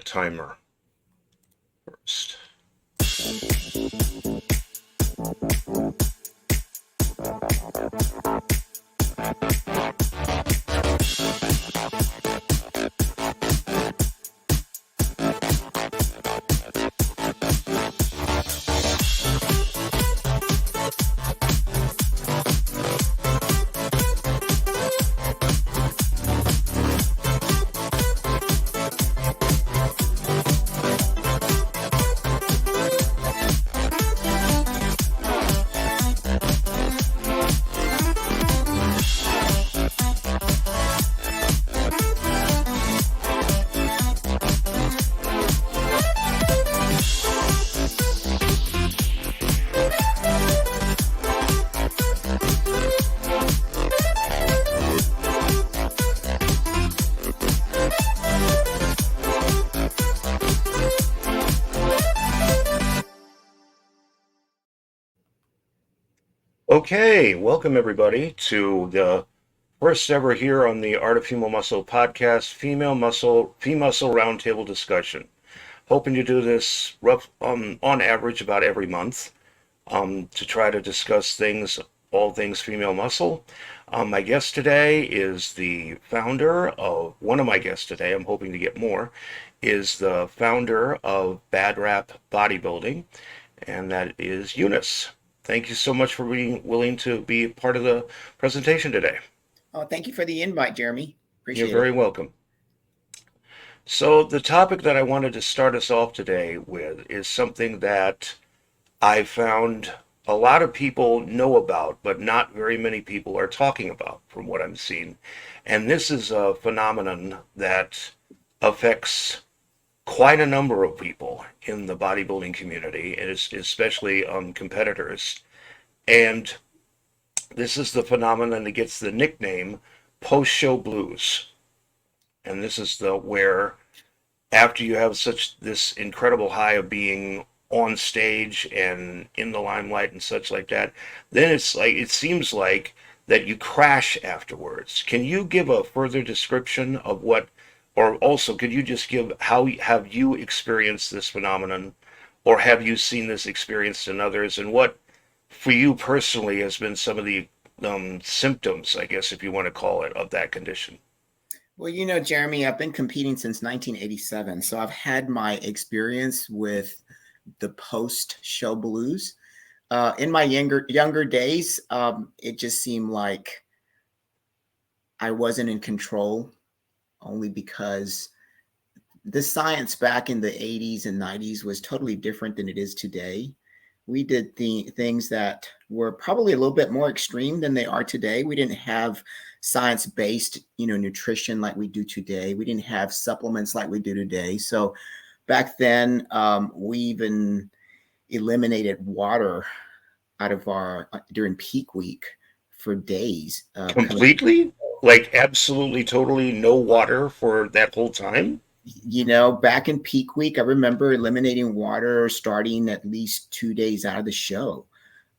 timer first. Okay, welcome everybody to the first ever here on the Art of Female Muscle podcast, Femuscle Roundtable discussion. Hoping to do this on average about every month to try to discuss all things female muscle. My guest today is the founder of, one of my guests today, I'm hoping to get more, is the founder of Bad Rap Bodybuilding, and that is Eunice. Thank you so much for being willing to be part of the presentation today. Oh, thank you for the invite, Jeremy. You're Appreciate very it. welcome. So the topic that I wanted to start us off today with is something that I found a lot of people know about, but not very many people are talking about from what I'm seeing. And this is a phenomenon that affects quite a number of people in the bodybuilding community, and especially competitors. And this is the phenomenon that gets the nickname post-show blues. And this is the where after you have such this incredible high of being on stage and in the limelight and such like that, then it seems like that you crash afterwards. Can you give a further description of what, or also could you just give how have you experienced this phenomenon, or have you seen this experienced in others, and what for you personally has been some of the symptoms, I guess if you want to call it, of that condition? Well, Jeremy, I've been competing since 1987, so I've had my experience with the post-show blues. In my younger days, it just seemed like I wasn't in control, only because the science back in the 80s and 90s was totally different than it is today. We did things that were probably a little bit more extreme than they are today. We didn't have science-based, nutrition like we do today. We didn't have supplements like we do today. So back then, we even eliminated water out of during peak week for days. Completely? Like absolutely, totally no water for that whole time? Back in peak week, I remember eliminating water starting at least 2 days out of the show.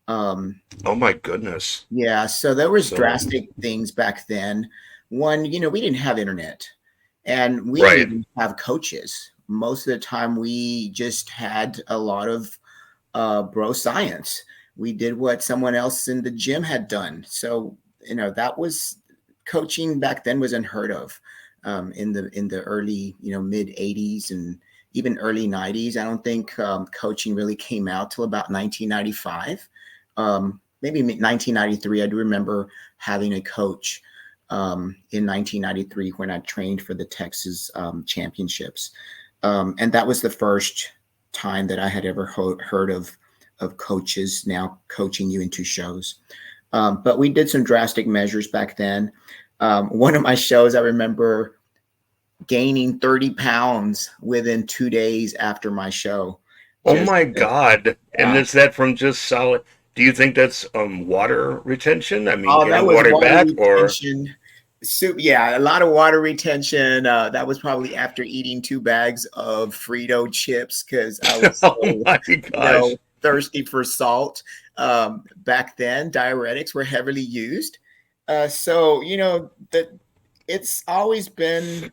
Oh my goodness. Yeah, so there was drastic things back then. One, we didn't have internet, and we didn't even have coaches. Most of the time, we just had a lot of bro science. We did what someone else in the gym had done. So, that was coaching back then was unheard of in the early, mid 80s and even early 90s. I don't think coaching really came out till about 1995. Maybe 1993. I do remember having a coach in 1993 when I trained for the Texas championships. And that was the first time that I had ever heard of coaches now coaching you into shows. But we did some drastic measures back then. One of my shows, I remember gaining 30 pounds within 2 days after my show. Oh my God. And is that from just solid? Do you think that's water retention? I mean, getting water back retention. Yeah, a lot of water retention. That was probably after eating 2 bags of Frito chips because I was so, thirsty for salt. Back then, diuretics were heavily used. So, it's always been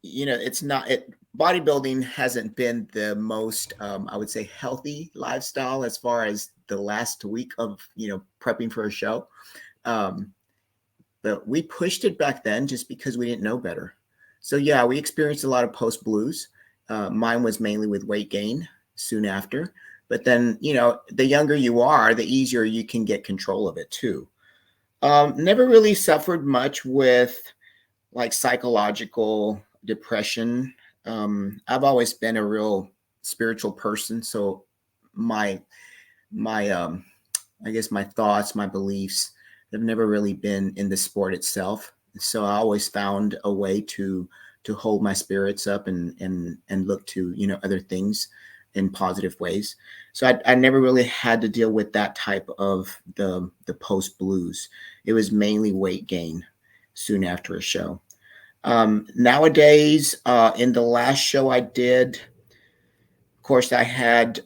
it's not it. Bodybuilding hasn't been the most, I would say, healthy lifestyle as far as the last week of prepping for a show. Um, but we pushed it back then just because we didn't know better. So yeah, we experienced a lot of post blues. Mine was mainly with weight gain soon after. But then, the younger you are, the easier you can get control of it too. Never really suffered much with like psychological depression. I've always been a real spiritual person, so my my I guess my thoughts, my beliefs have never really been in the sport itself. So I always found a way to hold my spirits up and look to other things in positive ways. So I never really had to deal with that type of the post blues. It was mainly weight gain soon after a show. Nowadays, in the last show I did, of course, I had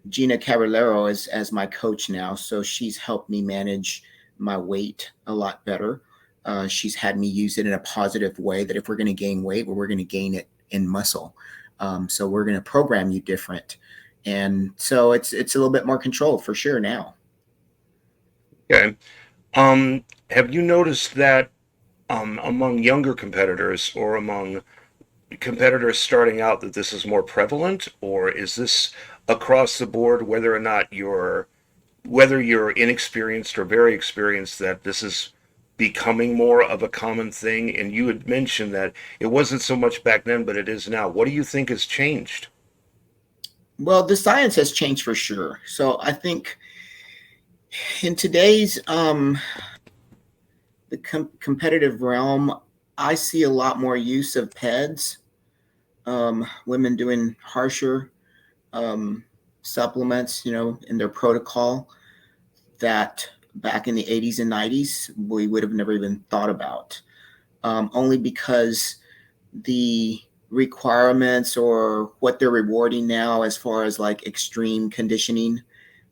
Gina Cavallero as my coach now. So she's helped me manage my weight a lot better. She's had me use it in a positive way that if we're going to gain weight, well, we're going to gain it in muscle. So we're going to program you different. And so it's a little bit more controlled for sure now. Okay. Have you noticed that among younger competitors or among competitors starting out that this is more prevalent, or is this across the board, whether you're inexperienced or very experienced, that this is becoming more of a common thing? And you had mentioned that it wasn't so much back then, but it is now. What do you think has changed? Well, the science has changed for sure. So I think in today's the competitive realm, I see a lot more use of PEDs, women doing harsher um, supplements, in their protocol that back in the 80s and 90s we would have never even thought about. Only because the requirements or what they're rewarding now, as far as like extreme conditioning,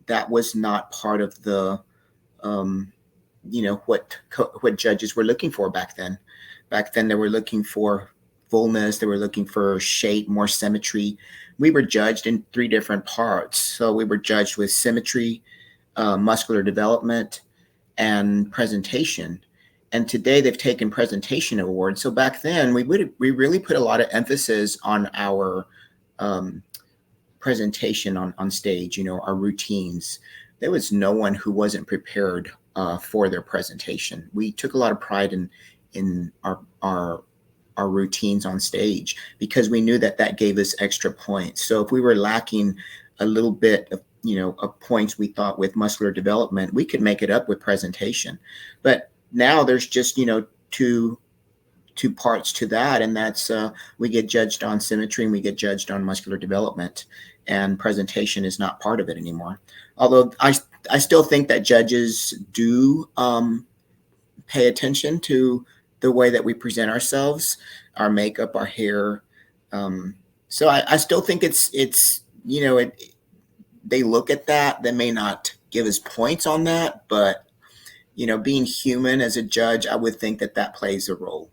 that was not part of the um, what judges were looking for back then. Back then, they were looking for fullness. They were looking for shape, more symmetry. We were judged in three different parts. So we were judged with symmetry, muscular development, and presentation. And today they've taken presentation awards. So back then we really put a lot of emphasis on our um, presentation on stage, our routines. There was no one who wasn't prepared for their presentation. We took a lot of pride in our routines on stage because we knew that gave us extra points. So if we were lacking a little bit of points we thought with muscular development, we could make it up with presentation. But now there's just two parts to that, and that's we get judged on symmetry and we get judged on muscular development, and presentation is not part of it anymore. Although I still think that judges do pay attention to the way that we present ourselves, our makeup, our hair. Um, so I still think it's they look at that. They may not give us points on that, but being human as a judge, I would think that plays a role.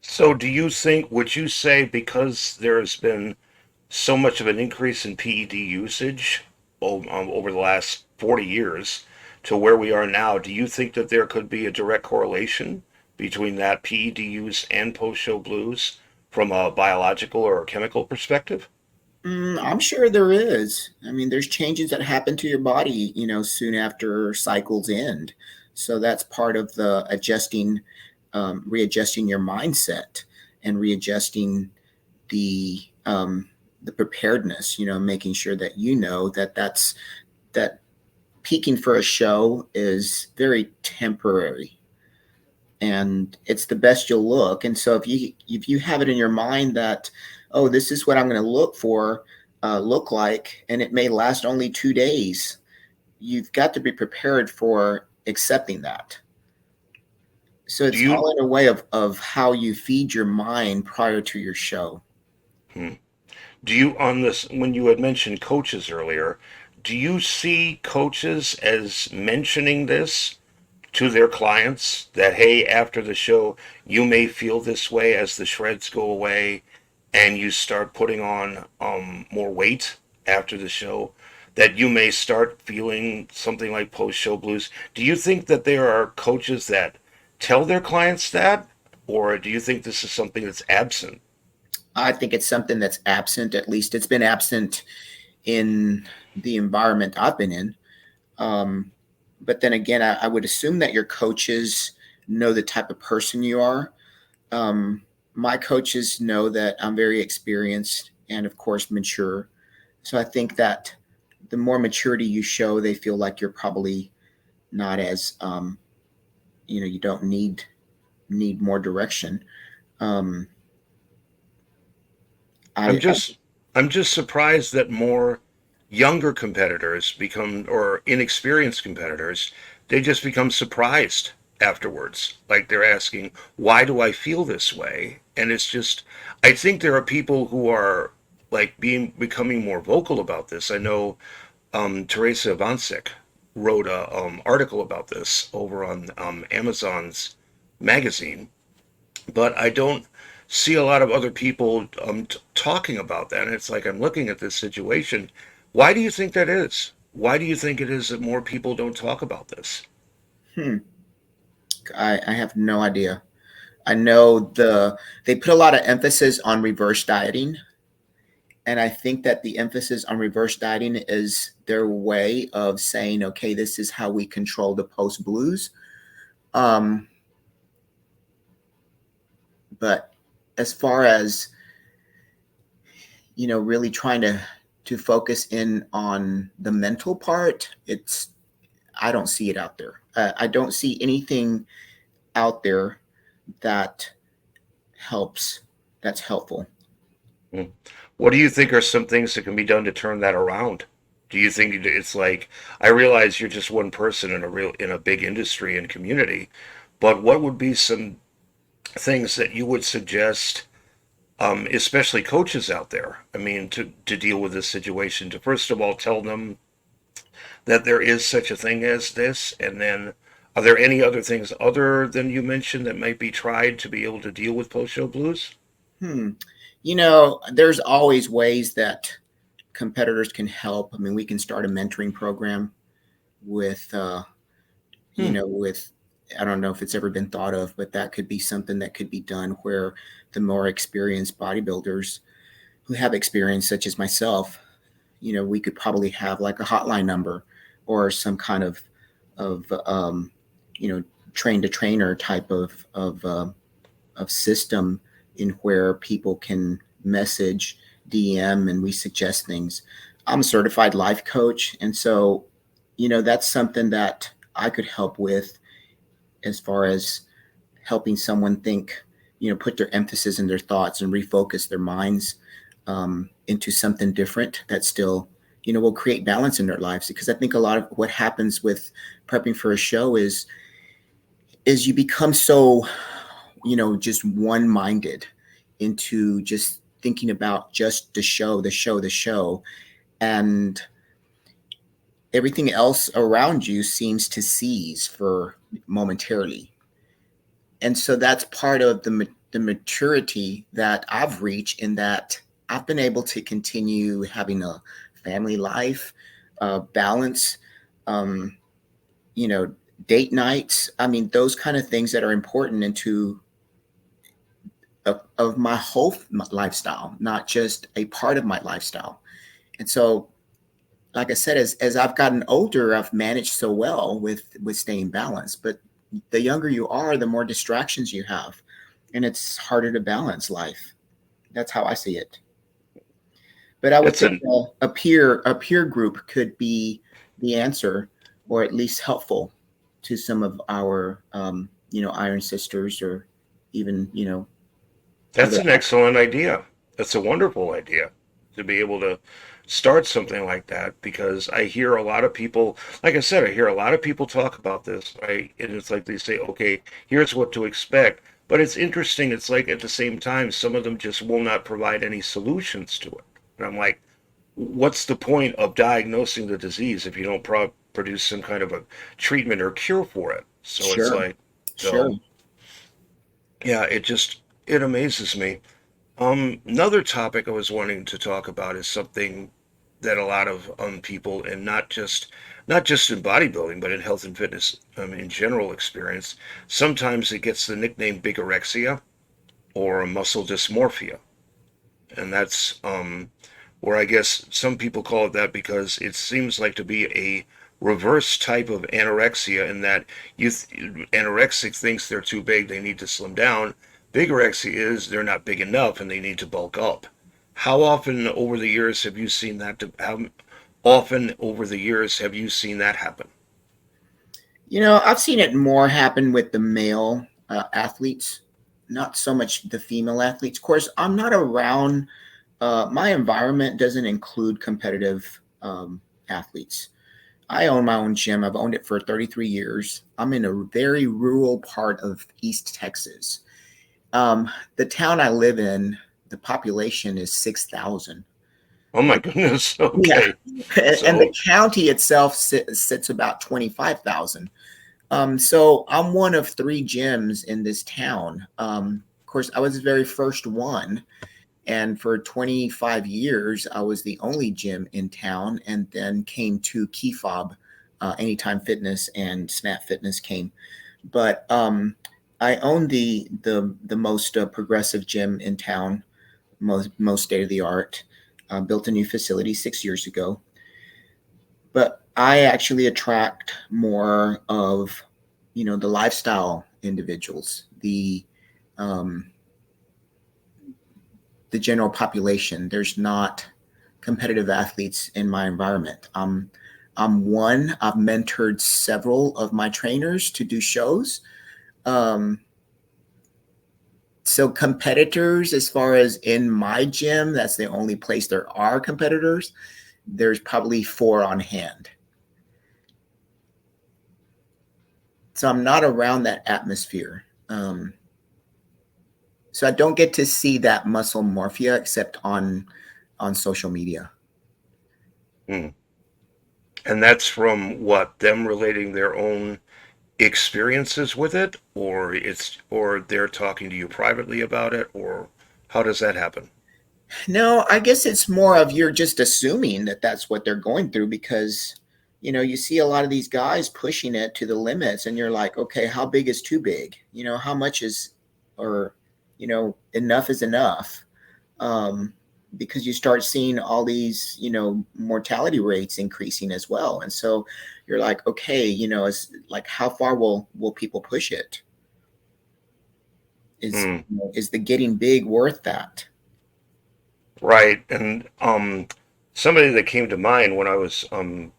So, would you say because there has been so much of an increase in PED usage over the last 40 years to where we are now, do you think that there could be a direct correlation between that PED use and post show blues from a biological or a chemical perspective? I'm sure there is. I mean, there's changes that happen to your body, soon after cycles end. So that's part of the readjusting your mindset and readjusting the the preparedness. Making sure that that peaking for a show is very temporary and it's the best you'll look. And so if you have it in your mind that, oh, this is what I'm going to look like, and it may last only 2 days, you've got to be prepared for accepting that. So Do it's you all in a way of how you feed your mind prior to your show. hmm, do you on this when you had mentioned coaches earlier, do you see coaches as mentioning this to their clients that, hey, after the show, you may feel this way as the shreds go away and you start putting on more weight after the show, that you may start feeling something like post show blues. Do you think that there are coaches that tell their clients that, or do you think this is something that's absent? I think it's something that's absent. At least it's been absent in the environment I've been in. Um, but then again, I would assume that your coaches know the type of person you are. Um, my coaches know that I'm very experienced and, of course, mature. So I think that the more maturity you show, they feel like you're probably not as, you don't need more direction. Um, I'm I just I'm just surprised that more younger competitors become, or inexperienced competitors, they just become surprised afterwards. Like they're asking, why do I feel this way? And it's just, I think there are people who are like becoming more vocal about this. I know Teresa Vancic wrote a article about this over on Amazon's magazine, but I don't see a lot of other people talking about that. And it's like I'm looking at this situation. Why do you think that is? Why do you think it is that more people don't talk about this? hmm, I have no idea. I know they put a lot of emphasis on reverse dieting, and I think that the emphasis on reverse dieting is their way of saying, okay, this is how we control the post blues. Um, but as far as really trying to focus in on the mental part, I don't see it out there. I don't see anything out there that helps. That's helpful. Hmm. What do you think are some things that can be done to turn that around? Do you think it's like, I realize you're just one person in a big industry and community, but what would be some things that you would suggest, especially coaches out there? I mean, to deal with this situation, to first of all tell them that there is such a thing as this, and then are there any other things other than you mentioned that might be tried to be able to deal with post-show blues? Hmm. There's always ways that competitors can help. I mean, we can start a mentoring program with, Hmm. with, I don't know if it's ever been thought of, but that could be something that could be done where the more experienced bodybuilders who have experience, such as myself, we could probably have like a hotline number or some kind of you know, train to trainer type of system in where people can message, DM, and we suggest things. I'm a certified life coach, and so that's something that I could help with as far as helping someone think, put their emphasis in their thoughts and refocus their minds into something different that still, will create balance in their lives. Because I think a lot of what happens with prepping for a show is you become so, just one minded into just thinking about just the show, and everything else around you seems to cease for momentarily. And so that's part of the maturity that I've reached, in that I've been able to continue having a family life, balance, um, you know, date nights. I mean, those kind of things that are important into of my whole lifestyle, not just a part of my lifestyle. And so, like I said, as I've gotten older, I've managed so well with staying balanced. But the younger you are, the more distractions you have, and it's harder to balance life. That's how I see it. But I would It's think an a peer group could be the answer, or at least helpful to some of our Iron Sisters, or even that's other. an excellent idea. That's a wonderful idea to be able to start something like that, because I hear a lot of people, like I said, I hear a lot of people talk about this, right? And it's like they say, okay, here's what to expect. But it's interesting, it's like at the same time, some of them just will not provide any solutions to it. And I'm like, what's the point of diagnosing the disease if you don't produce some kind of a treatment or cure for it. So it's Sure. like, Sure. so yeah, it amazes me. Another topic I was wanting to talk about is something that a lot of people, and not just in bodybuilding, but in health and fitness in general, experience. Sometimes it gets the nickname bigorexia or muscle dysmorphia, and that's where I guess some people call it that because it seems like to be a reverse type of anorexia in that anorexic thinks they're too big, they need to slim down. Bigorexia is they're not big enough and they need to bulk up. How often over the years have you seen that? How often over the years have you seen that happen? I've seen it more happen with the male athletes, not so much the female athletes. Of course, I'm not around. My environment doesn't include competitive athletes. I own my own gym. I've owned it for 33 years. I'm in a very rural part of East Texas. The town I live in, the population is 6,000. Oh my goodness. Yeah. Okay. And the So, county itself sits about 25,000. So I'm one of three gyms in this town. Of course, I was the very first one. And for 25 years, I was the only gym in town, and then came to Key Fob, Anytime Fitness and Snap Fitness came. But I own the most progressive gym in town, most state of the art. Built a new facility 6 years ago, but I actually attract more of, the lifestyle individuals, um, the general population. There's not competitive athletes in my environment. I've mentored several of my trainers to do shows. Um, so competitors, as far as in my gym, that's the only place there are competitors. There's probably four on hand. So I'm not around that atmosphere. So I don't get to see that muscle morphia except on social media. hmm. And that's from what them relating their own experiences with it, or they're talking to you privately about it, or how does that happen? No, I guess it's more of you're just assuming that that's what they're going through because you see a lot of these guys pushing it to the limits and you're like, okay, how big is too big? How much is or enough is enough. Um because you start seeing all these, mortality rates increasing as well. And so you're like, okay, it's like how far will people push it? Is Hmm. is the getting big worth that? Right. And somebody that came to mind when I was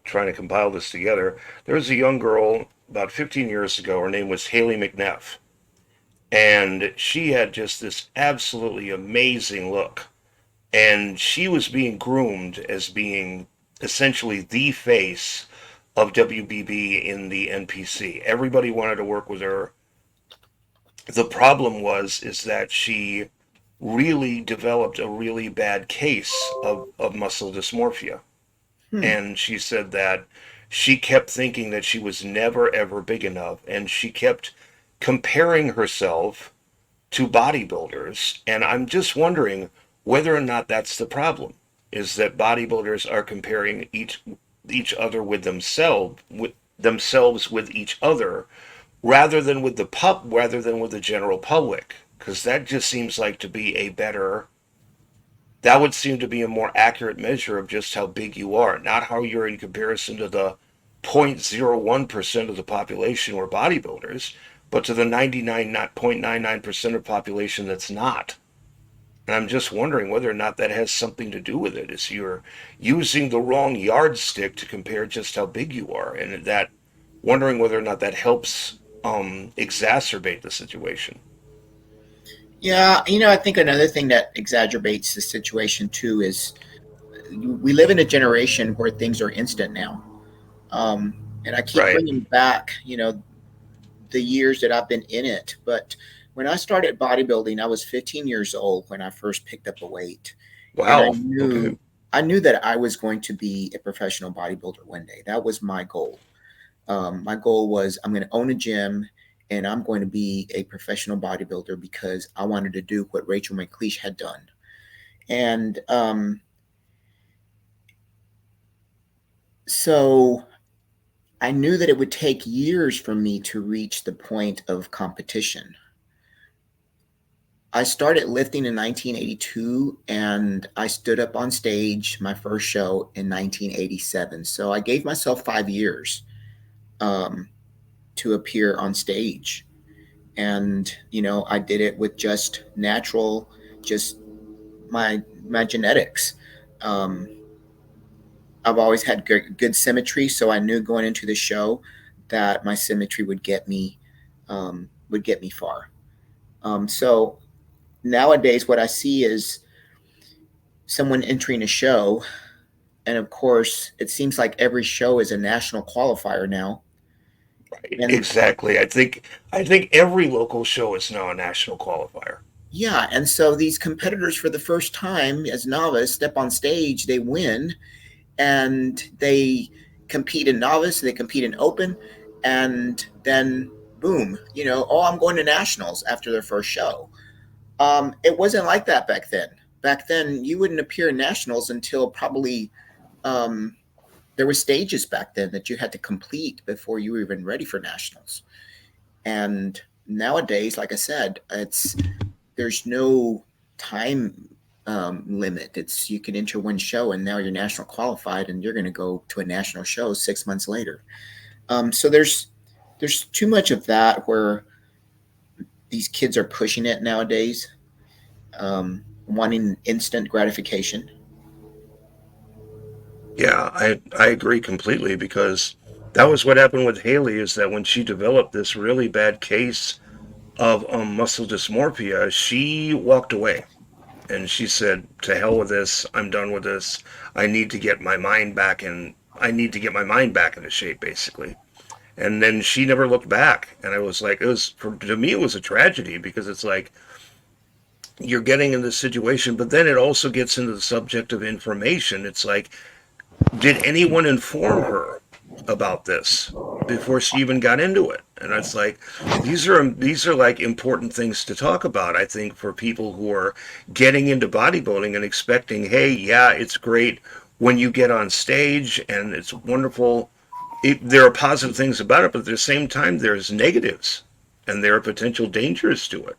trying to compile this together, there was a young girl about 15 years ago. Her name was Haley McNeff, and she had just this absolutely amazing look. And she was being groomed as being essentially the face of WBB in the NPC. Everybody wanted to work with her. The problem was is that she really developed a really bad case of muscle dysmorphia. Hmm. And she said that she kept thinking that she was never ever big enough, and she kept comparing herself to bodybuilders. And I'm just wondering whether or not that's the problem, is that bodybuilders are comparing each other with themselves with each other rather than with the general public, because that just seems like to be a better that would seem to be a more accurate measure of just how big you are, not how you're in comparison to the 0.01% of the population who are bodybuilders, but to the 99.99% of the population that's not. And I'm just wondering whether or not that has something to do with it. Is you're using the wrong yardstick to compare just how big you are, and that wondering whether or not that helps exacerbate the situation. Yeah, I think another thing that exacerbates the situation too is we live in a generation where things are instant now. And I keep Right. bringing back, the years that I've been in it. But when I started bodybuilding, I was 15 years old when I first picked up a weight. And I Wow. Okay. knew I knew that I was going to be a professional bodybuilder one day. That was my goal. My goal was I'm going to own a gym and I'm going to be a professional bodybuilder because I wanted to do what Rachel McLeish had done. And so I knew that it would take years for me to reach the point of competition. I started lifting in 1982 and I stood up on stage my first show in 1987. So I gave myself 5 years um, to appear on stage. And, I did it with just natural, just my genetics. Um, I've always had good symmetry. So I knew going into the show that my symmetry would get me far. So nowadays, what I see is someone entering a show, and of course, it seems like every show is a national qualifier now. And Exactly. I think every local show is now a national qualifier. yeah, and so these competitors, for the first time as novice, step on stage, they win, and they compete in novice, they compete in open, and then boom, oh, I'm going to nationals after their first show. It wasn't like that back then. Back then, you wouldn't appear in nationals until probably um, there were stages back then that you had to complete before you were even ready for nationals. And nowadays, like I said, there's no time limit. It's you can enter one show and now you're national qualified and you're going to go to a national show 6 months later. So there's too much of that where these kids are pushing it nowadays, wanting instant gratification. Yeah, I agree completely because that was what happened with Haley is that when she developed this really bad case of muscle dysmorphia, she walked away and she said, "To hell with this. I'm done with this. I need to get my mind back in. I need to get my mind back into shape, basically." And then she never looked back. And I was like, to me, it was a tragedy because it's like you're getting in this situation, but then it also gets into the subject of information. It's like, did anyone inform her about this before she even got into it? And it's like these are like important things to talk about, I think, for people who are getting into bodybuilding and expecting, hey, yeah, it's great when you get on stage and it's wonderful. There are positive things about it, but at the same time there's negatives and there are potential dangers to it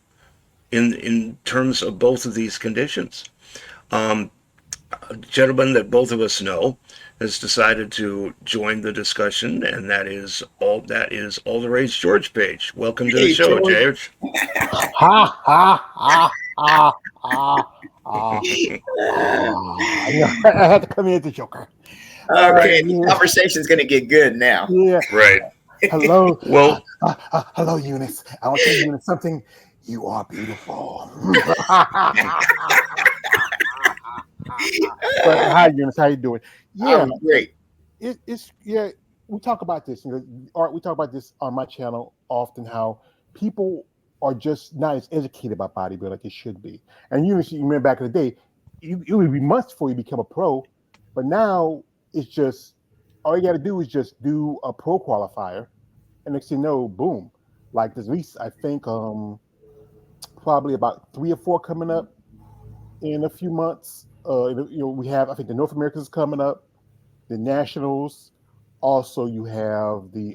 in terms of both of these conditions. um, a gentleman that both of us know has decided to join the discussion, and that is all the rage George Page. Welcome to the Hey, show, George. George. Ha ha ha ha ha ha. I had to come in as the Joker. Okay, the Yeah, conversation's going to get good now. yeah. Right. Hello, Well, hello, Eunice. I want to tell Eunice something. You are beautiful. But hi, Eunice. How you doing? Yeah, I'm great. it's yeah. We talk about this. Art. We talk about this on my channel often. How people are just not as educated about bodybuilding like they should be. And you remember back in the day, it would be months before you become a pro, but now it's just all you got to do is just do a pro qualifier, and next thing you know, boom. Like there's at least I think probably about 3 or 4 coming up in a few months. We have I think the North Americans coming up, the Nationals. Also, you have the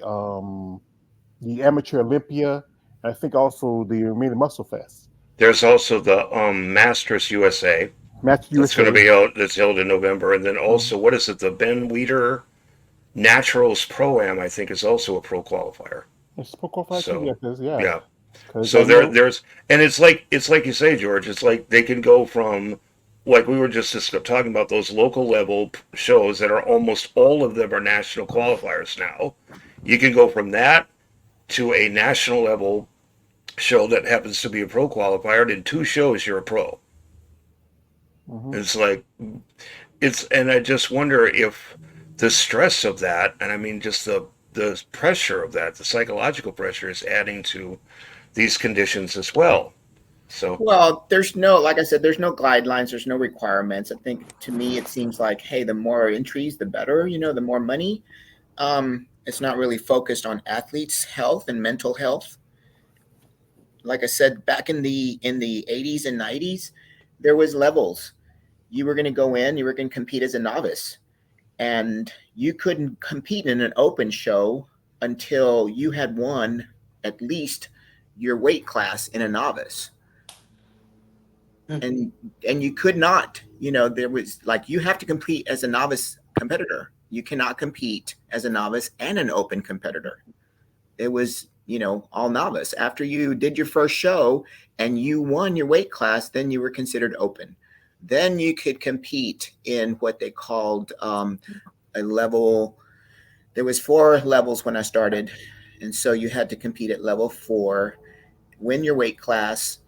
Amateur Olympia, and I think also the Remaining Muscle Fest. there's also the Masters USA Match that's going to USA. be held. That's held in November, and then Mhm. also what is it? The Ben Weeder Naturals Pro Am, I think, is also a pro qualifier. It's Pro Qualifier too, So, yeah, yeah. yeah. Because So I know. there's and it's like you say, George. It's like they can go from like we were just talking about those local level shows that are almost all of them are national qualifiers now. You can go from that to a national level show that happens to be a pro qualifier. And in 2 shows, you're a pro. Mm-hmm. It's like and I just wonder if the stress of that, and I mean just the pressure of that, the psychological pressure, is adding to these conditions as well. So, Well, there's no, like I said, there's no guidelines, there's no requirements. I think to me, it seems like, hey, the more entries, the better, the more money. It's not really focused on athletes' health and mental health. Like I said, back in the 80s and 90s, there was levels. You were going to go in, you were going to compete as a novice, and you couldn't compete in an open show until you had won at least your weight class in a novice. and and you could not, there was like, you have to compete as a novice competitor. You cannot compete as a novice and an open competitor. It was, all novice. After you did your first show and you won your weight class, then you were considered open. Then you could compete in what they called a level. There was 4 levels when I started, and so you had to compete at level 4, win your weight class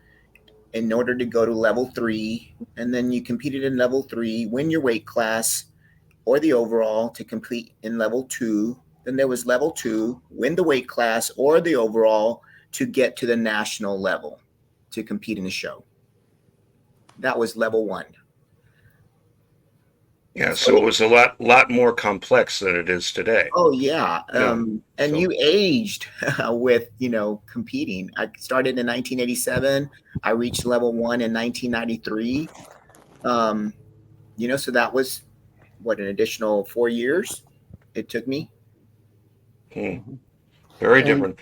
in order to go to level 3, and then you competed in level 3, win your weight class or the overall to compete in level 2. Then there was level 2, win the weight class or the overall to get to the national level to compete in the show. That was level 1. yeah, So, so it was a lot more complex than it is today. oh yeah, Yeah. and So, you aged with competing. I started in 1987. I reached level 1 in 1993. Um, so that was what, an additional 4 years it took me. hmm, Mhm. very And different.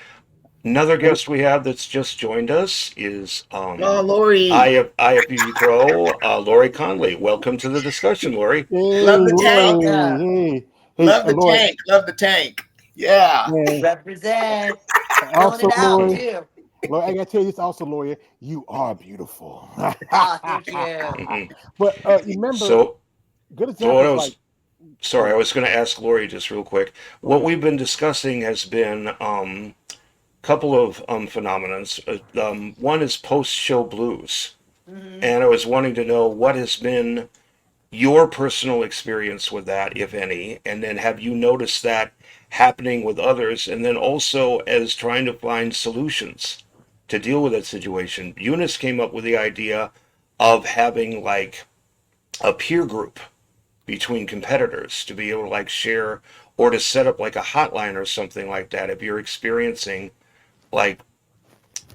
Another what? guest we have that's just joined us is Oh, Lori, IFBB Pro, Lori Conley. Welcome to the discussion, Lori. love Hey, the tank, Lori. Welcome. Hey, hey, love the Lori. tank, love the tank. Yeah. Man, Represent. Filling also, it out Hmm, Lori. too. Lori, I gotta tell you this also, Lori. You are beautiful. Ah, thank you. hmm. But remember, So, good so what I examples like, was sorry, I was going to ask Lori just real quick. go What ahead. we've been discussing has been couple of phenomenons. One is post-show blues, Hmm. and I was wanting to know what has been your personal experience with that, if any, and then have you noticed that happening with others, and then also as trying to find solutions to deal with that situation. Eunice came up with the idea of having like a peer group between competitors to be able to like share or to set up like a hotline or something like that if you're experiencing like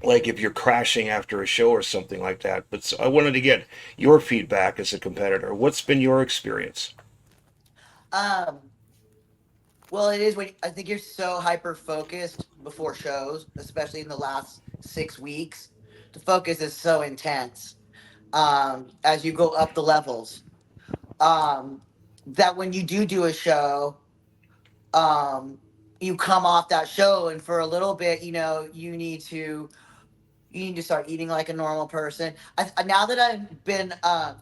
if you're crashing after a show or something like that. But so I wanted to get your feedback as a competitor. What's been your experience? Um, well, it is when I think you're so hyper focused before shows, especially in the last 6 weeks. The focus is so intense. As you go up the levels, um, that when you do a show, um, you come off that show, and for a little bit, you need to start eating like a normal person. Now that I've been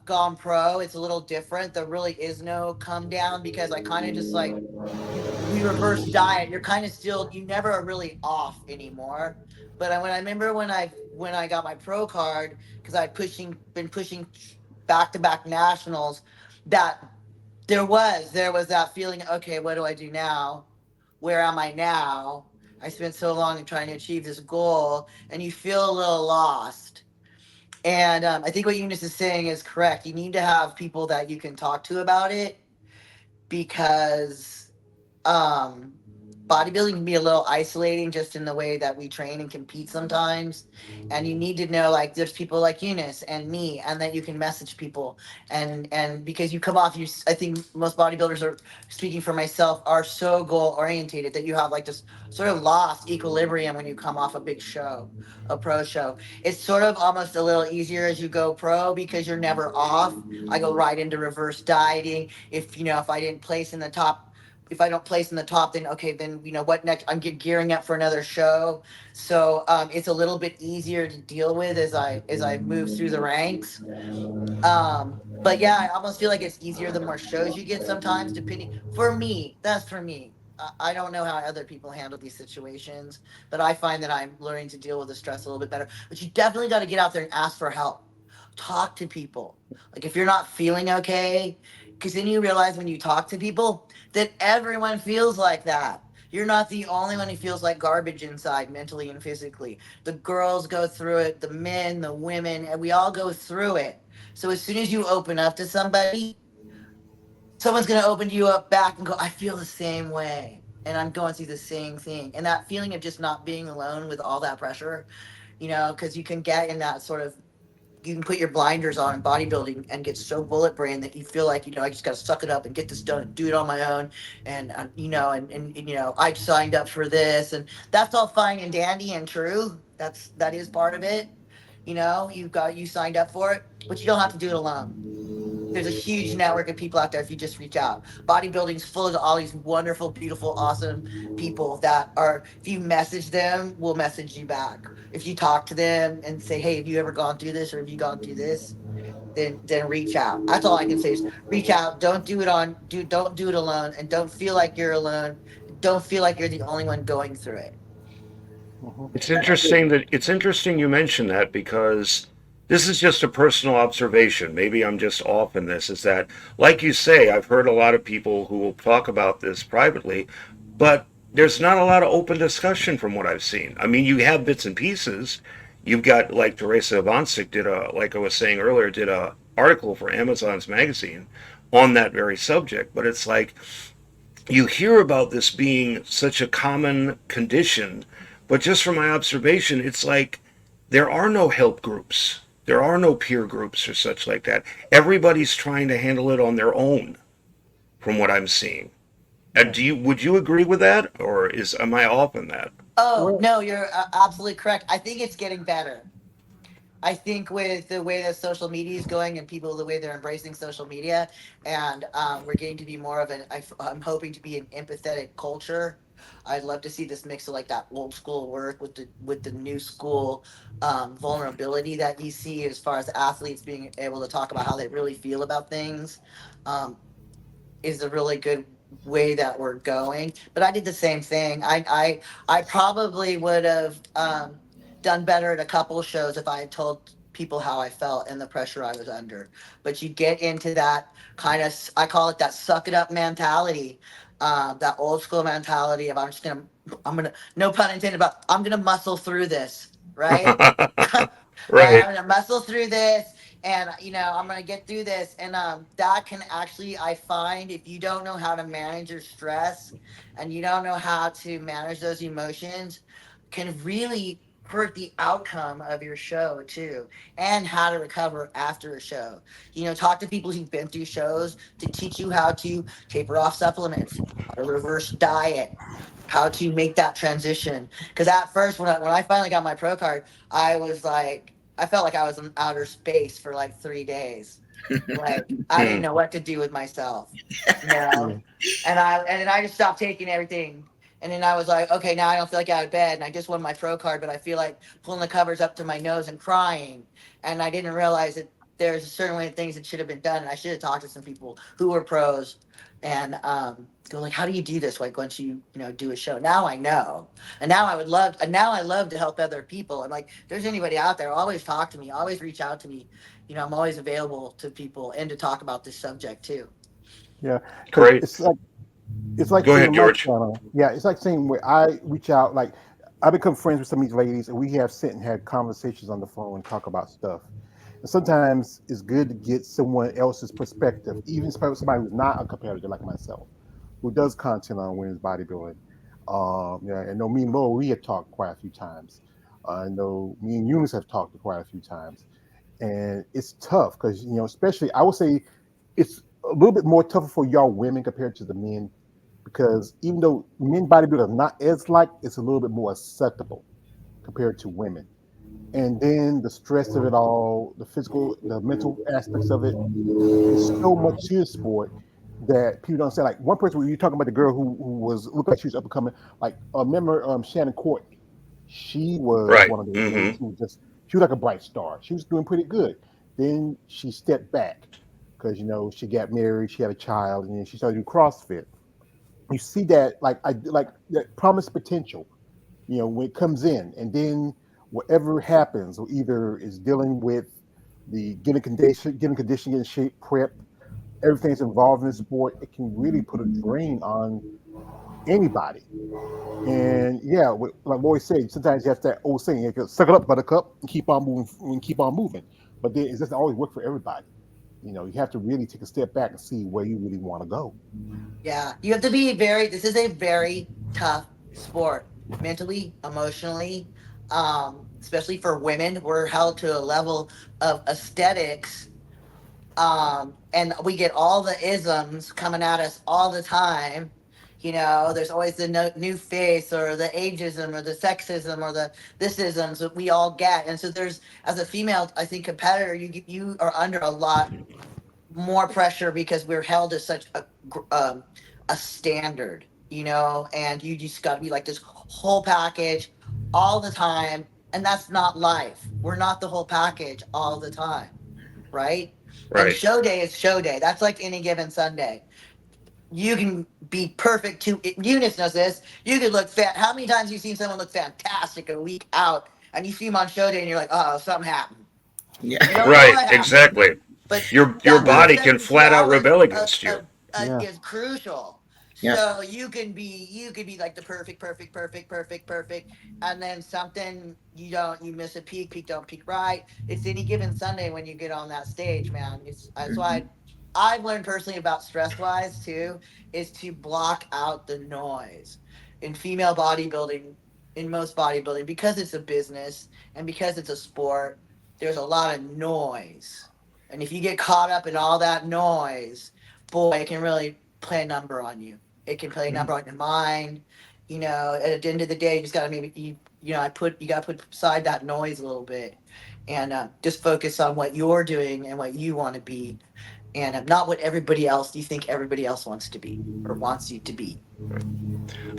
gone pro, it's a little different. There really is no come down because I kind of just like we reverse diet. You're kind of still, you never are really off anymore. But when I remember when I got my pro card, because I'd been pushing back to back nationals, that there was that feeling. Okay, what do I do now? Where am I now? I spent so long in trying to achieve this goal, and you feel a little lost. And I think what Eunice is saying is correct. You need to have people that you can talk to about it because um bodybuilding can be a little isolating just in the way that we train and compete sometimes, and you need to know like there's people like Eunice and me, and that you can message people, and because you come off, I think most bodybuilders, are speaking for myself, are so goal orientated that you have like this sort of lost equilibrium when you come off a big show, a pro show. It's sort of almost a little easier as you go pro because you're never off. I go right into reverse dieting. If I didn't place in the top, if I don't place in the top, then okay, then what next? I'm gearing up for another show, so it's a little bit easier to deal with as I move through the ranks. But yeah, I almost feel like it's easier the more shows you get sometimes, depending. For me, that's for me. I don't know how other people handle these situations, but I find that I'm learning to deal with the stress a little bit better. But you definitely got to get out there and ask for help. Talk to people. Like if you're not feeling okay, because then you realize when you talk to people that everyone feels like that. You're not the only one who feels like garbage inside, mentally and physically. The girls go through it, the men, the women, and we all go through it. So as soon as you open up to somebody, someone's going to open you up back and go, I feel the same way. And I'm going through the same thing. And that feeling of just not being alone with all that pressure, because you can get in that sort of, you can put your blinders on in bodybuilding and get so bullet brain that you feel like, I just got to suck it up and get this done and do it on my own. And, I signed up for this. And that's all fine and dandy and true. That is part of it. You signed up for it, but you don't have to do it alone. There's a huge network of people out there if you just reach out. Bodybuilding's full of all these wonderful, beautiful, awesome people that are, if you message them, will message you back. If you talk to them and say, hey, have you ever gone through this or have you gone through this? Then reach out. That's all I can say is reach out. Don't do it alone, and don't feel like you're alone. Don't feel like you're the only one going through it. It's interesting you mention that because this is just a personal observation. Maybe I'm just off in this. Is that, like you say, I've heard a lot of people who will talk about this privately, but there's not a lot of open discussion from what I've seen. I mean, you have bits and pieces. You've got, like, Teresa Ivancic did like I was saying earlier, did a article for Amazon's magazine on that very subject. But it's like you hear about this being such a common condition, but just from my observation, it's like there are no help groups. There are no peer groups or such like that. Everybody's trying to handle it on their own, from what I'm seeing. Yeah. Would you agree with that, or am I off in that? Oh Well, no, you're absolutely correct. I think it's getting better. I think with the way that social media is going and people the way they're embracing social media, and we're getting to be more of I'm hoping to be an empathetic culture. I'd love to see this mix of like that old school work with the new school vulnerability that you see as far as athletes being able to talk about how they really feel about things. Um, is a really good way that we're going. But I did the same thing. I probably would have done better at a couple of shows if I had told people how I felt and the pressure I was under. But you get into that kind of, I call it that suck it up mentality, that old school mentality of no pun intended, but I'm gonna muscle through this, right? Right, Right. I'm gonna muscle through this, and I'm gonna get through this, and that can actually, I find, if you don't know how to manage your stress and you don't know how to manage those emotions, can really hurt the outcome of your show too, and how to recover after a show. Talk to people who've been through shows to teach you how to taper off supplements, how to reverse diet, how to make that transition. Because at first, when I finally got my pro card, I was like, I felt like I was in outer space for like 3 days. Like I didn't Hmm. know what to do with myself, yeah. and I just stopped taking everything. And then I was like, okay, now I don't feel like out of bed, and I just won my pro card, but I feel like pulling the covers up to my nose and crying. And I didn't realize that there's a certain way of things that should have been done. And I should have talked to some people who were pros, and go like, how do you do this? Like once you do a show, now I know, and now I love to help other people. And like, if there's anybody out there, always talk to me, always reach out to me. I'm always available to people and to talk about this subject too. Yeah. Because Great. it's like Go saying ahead, on my George. channel. Yeah, it's like saying where I reach out. Like I become friends with some of these ladies, and we have sit and had conversations on the phone and talk about stuff. And sometimes it's good to get someone else's perspective, even somebody who's not a competitor like myself, who does content on women's bodybuilding. Yeah, and know me and Laura, we have talked quite a few times. I know me and Eunice have talked quite a few times, and it's tough because especially I would say it's a little bit more tougher for y'all women compared to the men because even though men bodybuilders are not as like, it's a little bit more acceptable compared to women. And then the stress of it all, the physical, the mental aspects of it, is so much to the sport that people don't say. Like one person, when you're talking about the girl who was looked like she was up and coming, like remember Shannon Courtney? She was Right. one of those Mm-hmm. ladies who she was like a bright star. She was doing pretty good. Then she stepped back because she got married, she had a child, and then she started doing CrossFit. You see that like I like that promised potential, when it comes in, and then whatever happens, or either is dealing with the getting condition, getting shape, prep, everything's involved in the sport, it can really put a drain on anybody. And yeah, like Roy said, sometimes you have that old saying, you can suck it up, buttercup, and keep on moving, and keep on moving. But then it doesn't always work for everybody. You have to really take a step back and see where you really want to go. Yeah, you have to be very. This is a very tough sport, mentally, emotionally, especially for women. We're held to a level of aesthetics, and we get all the isms coming at us all the time. There's always the new face or the ageism or the sexism or the thisisms that we all get, and so there's as a female, I think competitor, you are under a lot more pressure because we're held to such a standard, and you just got to be like this whole package all the time, and that's not life. We're not the whole package all the time, right? And Right. show day is show day. That's like any given Sunday. You can be perfect to Eunice knows this. You could look fat. How many times have you seen someone look fantastic a week out and you see them on show day and you're like, oh, something happened. Yeah. You don't know Right. what happened, Exactly. but Your Yeah, that body can 72 flat out hours rebel against you. yeah, is crucial. Yeah. So you could be like the perfect, and then something you miss a peak don't peak right. It's any given Sunday when you get on that stage, man. That's why Mhm. I've learned personally about stress wise too is to block out the noise in female bodybuilding, in most bodybuilding, because it's a business and because it's a sport. There's a lot of noise, and if you get caught up in all that noise, boy, it can really play a number on you. It can play a Mhm. number on your mind. At the end of the day, you just gotta maybe you gotta put aside that noise a little bit, and just focus on what you're doing and what you want to be, and not what everybody else you think everybody else wants to be or wants you to be. Kind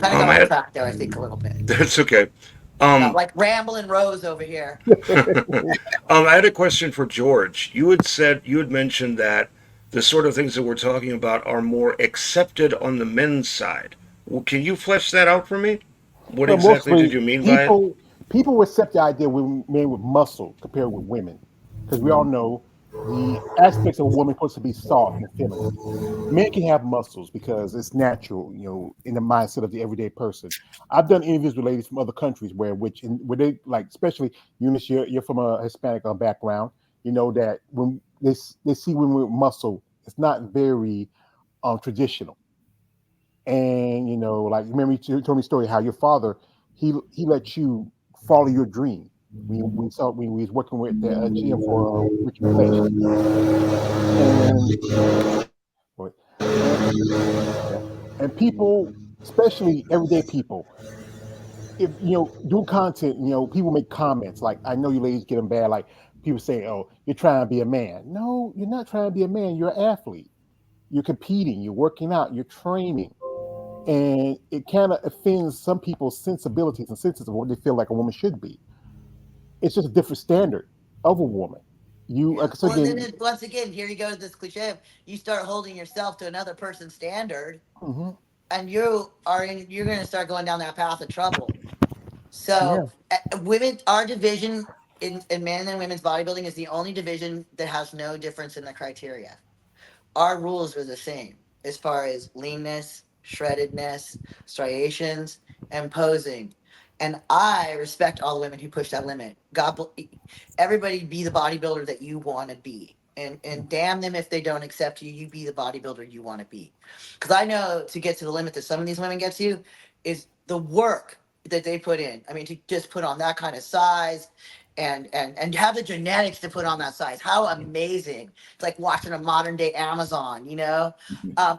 of got I off had, track there, I think, a little bit. that's okay. Not Um, like rambling Rose over here. I had a question for George. You had mentioned that the sort of things that we're talking about are more accepted on the men's side. Well, can you flesh that out for me? What well, exactly did mostly you mean by it? people accept the idea with men with muscle compared with women, because we all know the aspects of a woman supposed to be soft and feminine. Men can have muscles because it's natural, in the mindset of the everyday person. I've done interviews with ladies from other countries where they like, especially Eunice, you're from a Hispanic background. You know that when they see women with muscle, it's not very traditional. And like, remember you told me a story how your father, he let you follow your dream when we was working with the GM for Richard Place, and and yeah, and people, especially everyday people, if do content, people make comments like, I know you ladies get them bad, like people say, oh, you're trying to be a man. No, you're not trying to be a man. You're an athlete. You're competing. You're working out. You're training. And it kind of offends some people's sensibilities and senses of what they feel like a woman should be. It's just a different standard of a woman. You Yeah. like, so Well, and then again. once again, here you go to this cliche of you start holding yourself to another person's standard, Mhm, and you're going to start going down that path of trouble. yeah, So, women, our division in men and women's bodybuilding is the only division that has no difference in the criteria. Our rules are the same as far as leanness, shreddedness, striations, and posing. And I respect all the women who push that limit. Everybody be the bodybuilder that you want to be. And damn them if they don't accept you. You be the bodybuilder you want to be. Because I know to get to the limit that some of these women get to is the work that they put in. I mean, to just put on that kind of size and have the genetics to put on that size. How amazing. It's like watching a modern day Amazon, you know?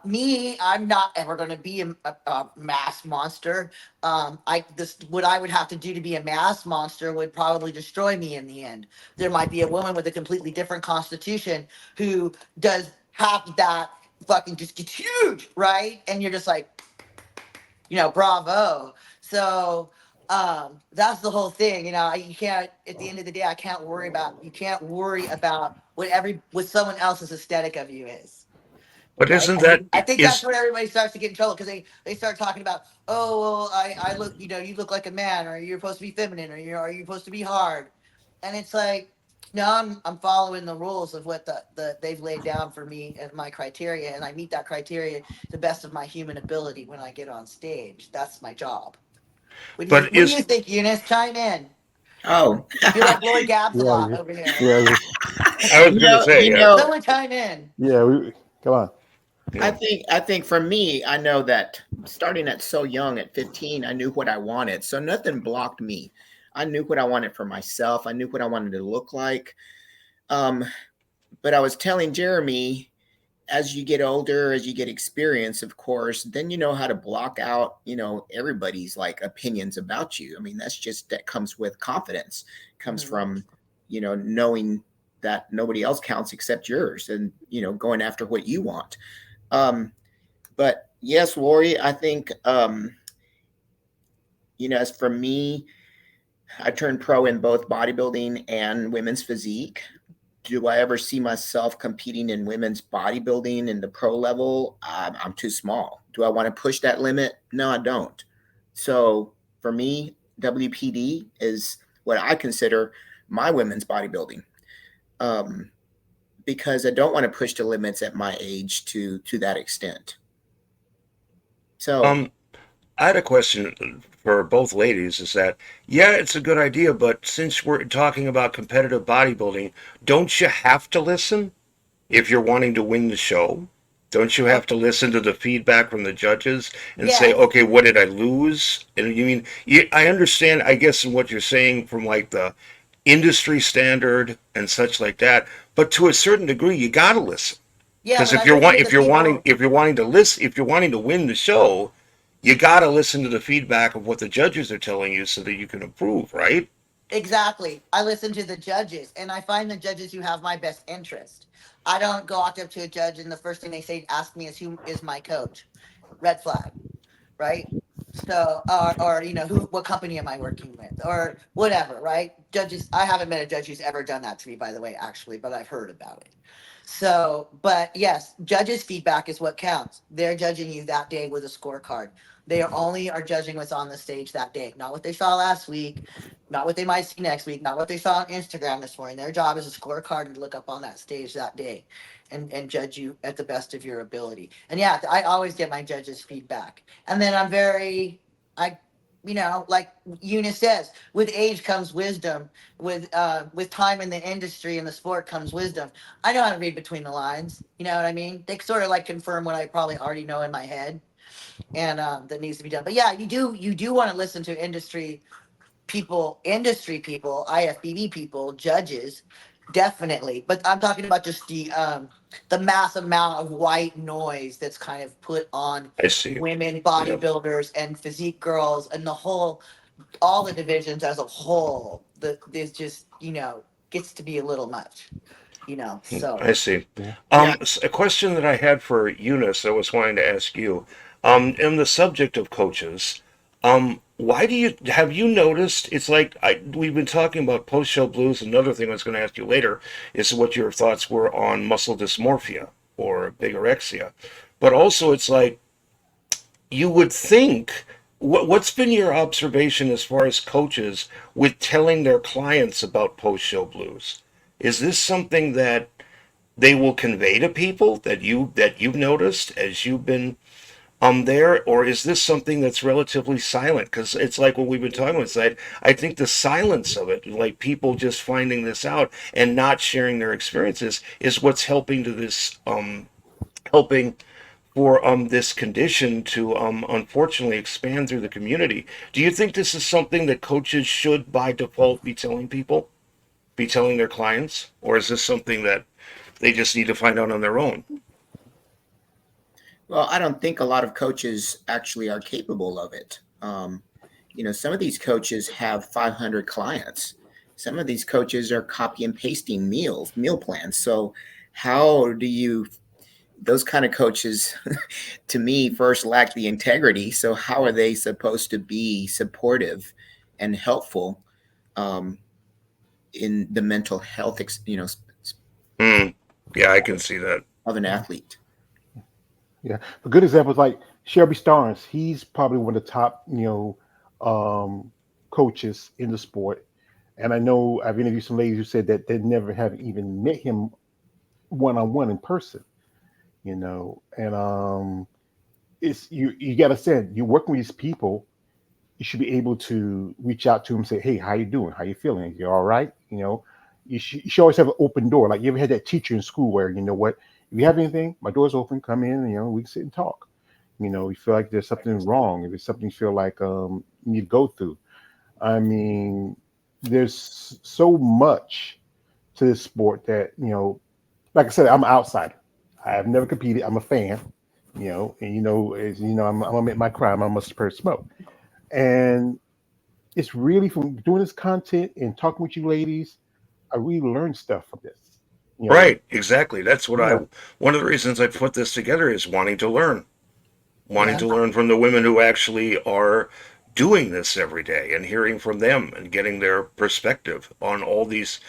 Me, I'm not ever going to be a mass monster. What I would have to do to be a mass monster would probably destroy me in the end. There might be a woman with a completely different constitution who does half that fucking just gets huge, right? And you're just like, bravo. So that's the whole thing. You can't, at the end of the day, you can't worry about what someone else's aesthetic of you is. But Right. isn't I that think, I think that's is where everybody starts to get in trouble because they start talking about, oh, well, I look, you look like a man, or you're supposed to be feminine, or are you supposed to be hard? And it's like, No, I'm following the rules of what they've laid down for me as my criteria, and I meet that criteria to the best of my human ability when I get on stage. That's my job. But What do you is think, Eunice? Chime in. Oh, Feel like Lord Gab's a lot Yeah, over here. yeah, I was going to say, you yeah, know, Someone chime in. yeah. Come on. yeah. I think for me, I know that starting at so young at 15, I knew what I wanted. So nothing blocked me. I knew what I wanted for myself. I knew what I wanted to look like. Um, but I was telling Jeremy, as you get older, as you get experience, of course, then you know how to block out, everybody's like opinions about you. I mean, that comes with confidence, comes Mhm. from, knowing that nobody else counts except yours and, going after what you want. But yes, Lori, I think, as for me, I turned pro in both bodybuilding and women's physique. Do I ever see myself competing in women's bodybuilding in the pro level? I'm too small. Do I want to push that limit? No, I don't. So for me, WPD is what I consider my women's bodybuilding, um, because I don't want to push the limits at my age to that extent. So Um, I had a question for both ladies is that, yeah, it's a good idea, but since we're talking about competitive bodybuilding, don't you have to listen if you're wanting to win the show? Don't you Oh, have to listen to the feedback from the judges and say, yes. okay, what did I lose? And you mean, I understand, I guess, what you're saying from like the industry standard and such like that, but to a certain degree, you got to listen. Yeah, Because but I listen to the people. if you're wanting to listen, if you're wanting to win the show, you got to listen to the feedback of what the judges are telling you so that you can improve, right? Exactly. I listen to the judges, and I find the judges who have my best interest. I don't go out up to a judge, and the first thing they say, ask me is who is my coach. Red flag, right? So, or what company am I working with, or whatever, right? Judges, I haven't met a judge who's ever done that to me, by the way, actually, but I've heard about it. So, but yes, judges' feedback is what counts. They're judging you that day with a scorecard. They are judging what's on the stage that day, not what they saw last week, not what they might see next week, not what they saw on Instagram this morning. Their job is a scorecard to look up on that stage that day and judge you at the best of your ability. And yeah, I always get my judges' feedback. And then I, like Eunice says, with age comes wisdom. With time in the industry and the sport comes wisdom. I know how to read between the lines. You know what I mean? They sort of like confirm what I probably already know in my head, and that needs to be done. But yeah, you do want to listen to industry people, IFBB people, judges, definitely. But I'm talking about just the mass amount of white noise that's kind of put on I see. women Yeah. bodybuilders and physique girls and all the divisions as a whole. There's just gets to be a little much, I so. see. Yeah. yeah, A question that I had for Eunice, I was wanting to ask you, in the subject of coaches, why do you have you noticed? It's like we've been talking about post-show blues. Another thing I was going to ask you later is what your thoughts were on muscle dysmorphia or bigorexia, but also it's like you would think. What's been your observation as far as coaches with telling their clients about post-show blues? Is this something that they will convey to people that you've noticed as you've been there, or is this something that's relatively silent? Because it's like what we've been talking about. It's like I think the silence of it, like people just finding this out and not sharing their experiences, is what's helping to this helping for this condition to unfortunately expand through the community. Do you think this is something that coaches should by default be telling people, be telling their clients, or is this something that they just need to find out on their own? well, I don't think a lot of coaches actually are capable of it. Some of these coaches have 500 clients. Some of these coaches are copy and pasting meal plans. So, how do you, those kind of coaches, to me, first lack the integrity. So, how are they supposed to be supportive and helpful um, in the mental health, Hmm. Yeah, I can see that. of an athlete? Yeah. A good example is like Shelby Starnes. He's probably one of the top, coaches in the sport. And I know I've interviewed some ladies who said that they never have even met him one on one in person. And it's you got to say you're working with these people. You should be able to reach out to them and say, "Hey, how you doing? How you feeling? You all right?" You should always have an open door. Like you ever had that teacher in school where you know what, if you have anything, my door's open. Come in. We can sit and talk. You feel like there's something wrong. If there's something you feel like you need to go through. I mean, there's so much to this sport that like I said, I'm an outsider. I have never competed. I'm a fan. And as I'm gonna admit my crime. I must have smoke. And it's really from doing this content and talking with you ladies, I really learned stuff from this. You know, Right, exactly. That's what yeah, one of the reasons I put this together is wanting Yeah. to learn from the women who actually are doing this every day and hearing from them and getting their perspective on all these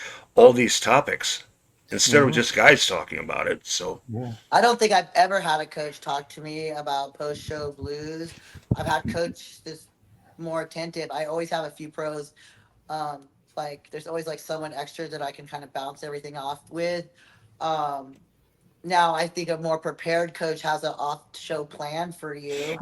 topics instead of hmm just guys talking about it. So, yeah, I don't think I've ever had a coach talk to me about post show blues. I've had coach that's more attentive. I always have a few pros. Um, like there's always like someone extra that I can kind of bounce everything off with. Um, Now I think a more prepared coach has an off show plan for you,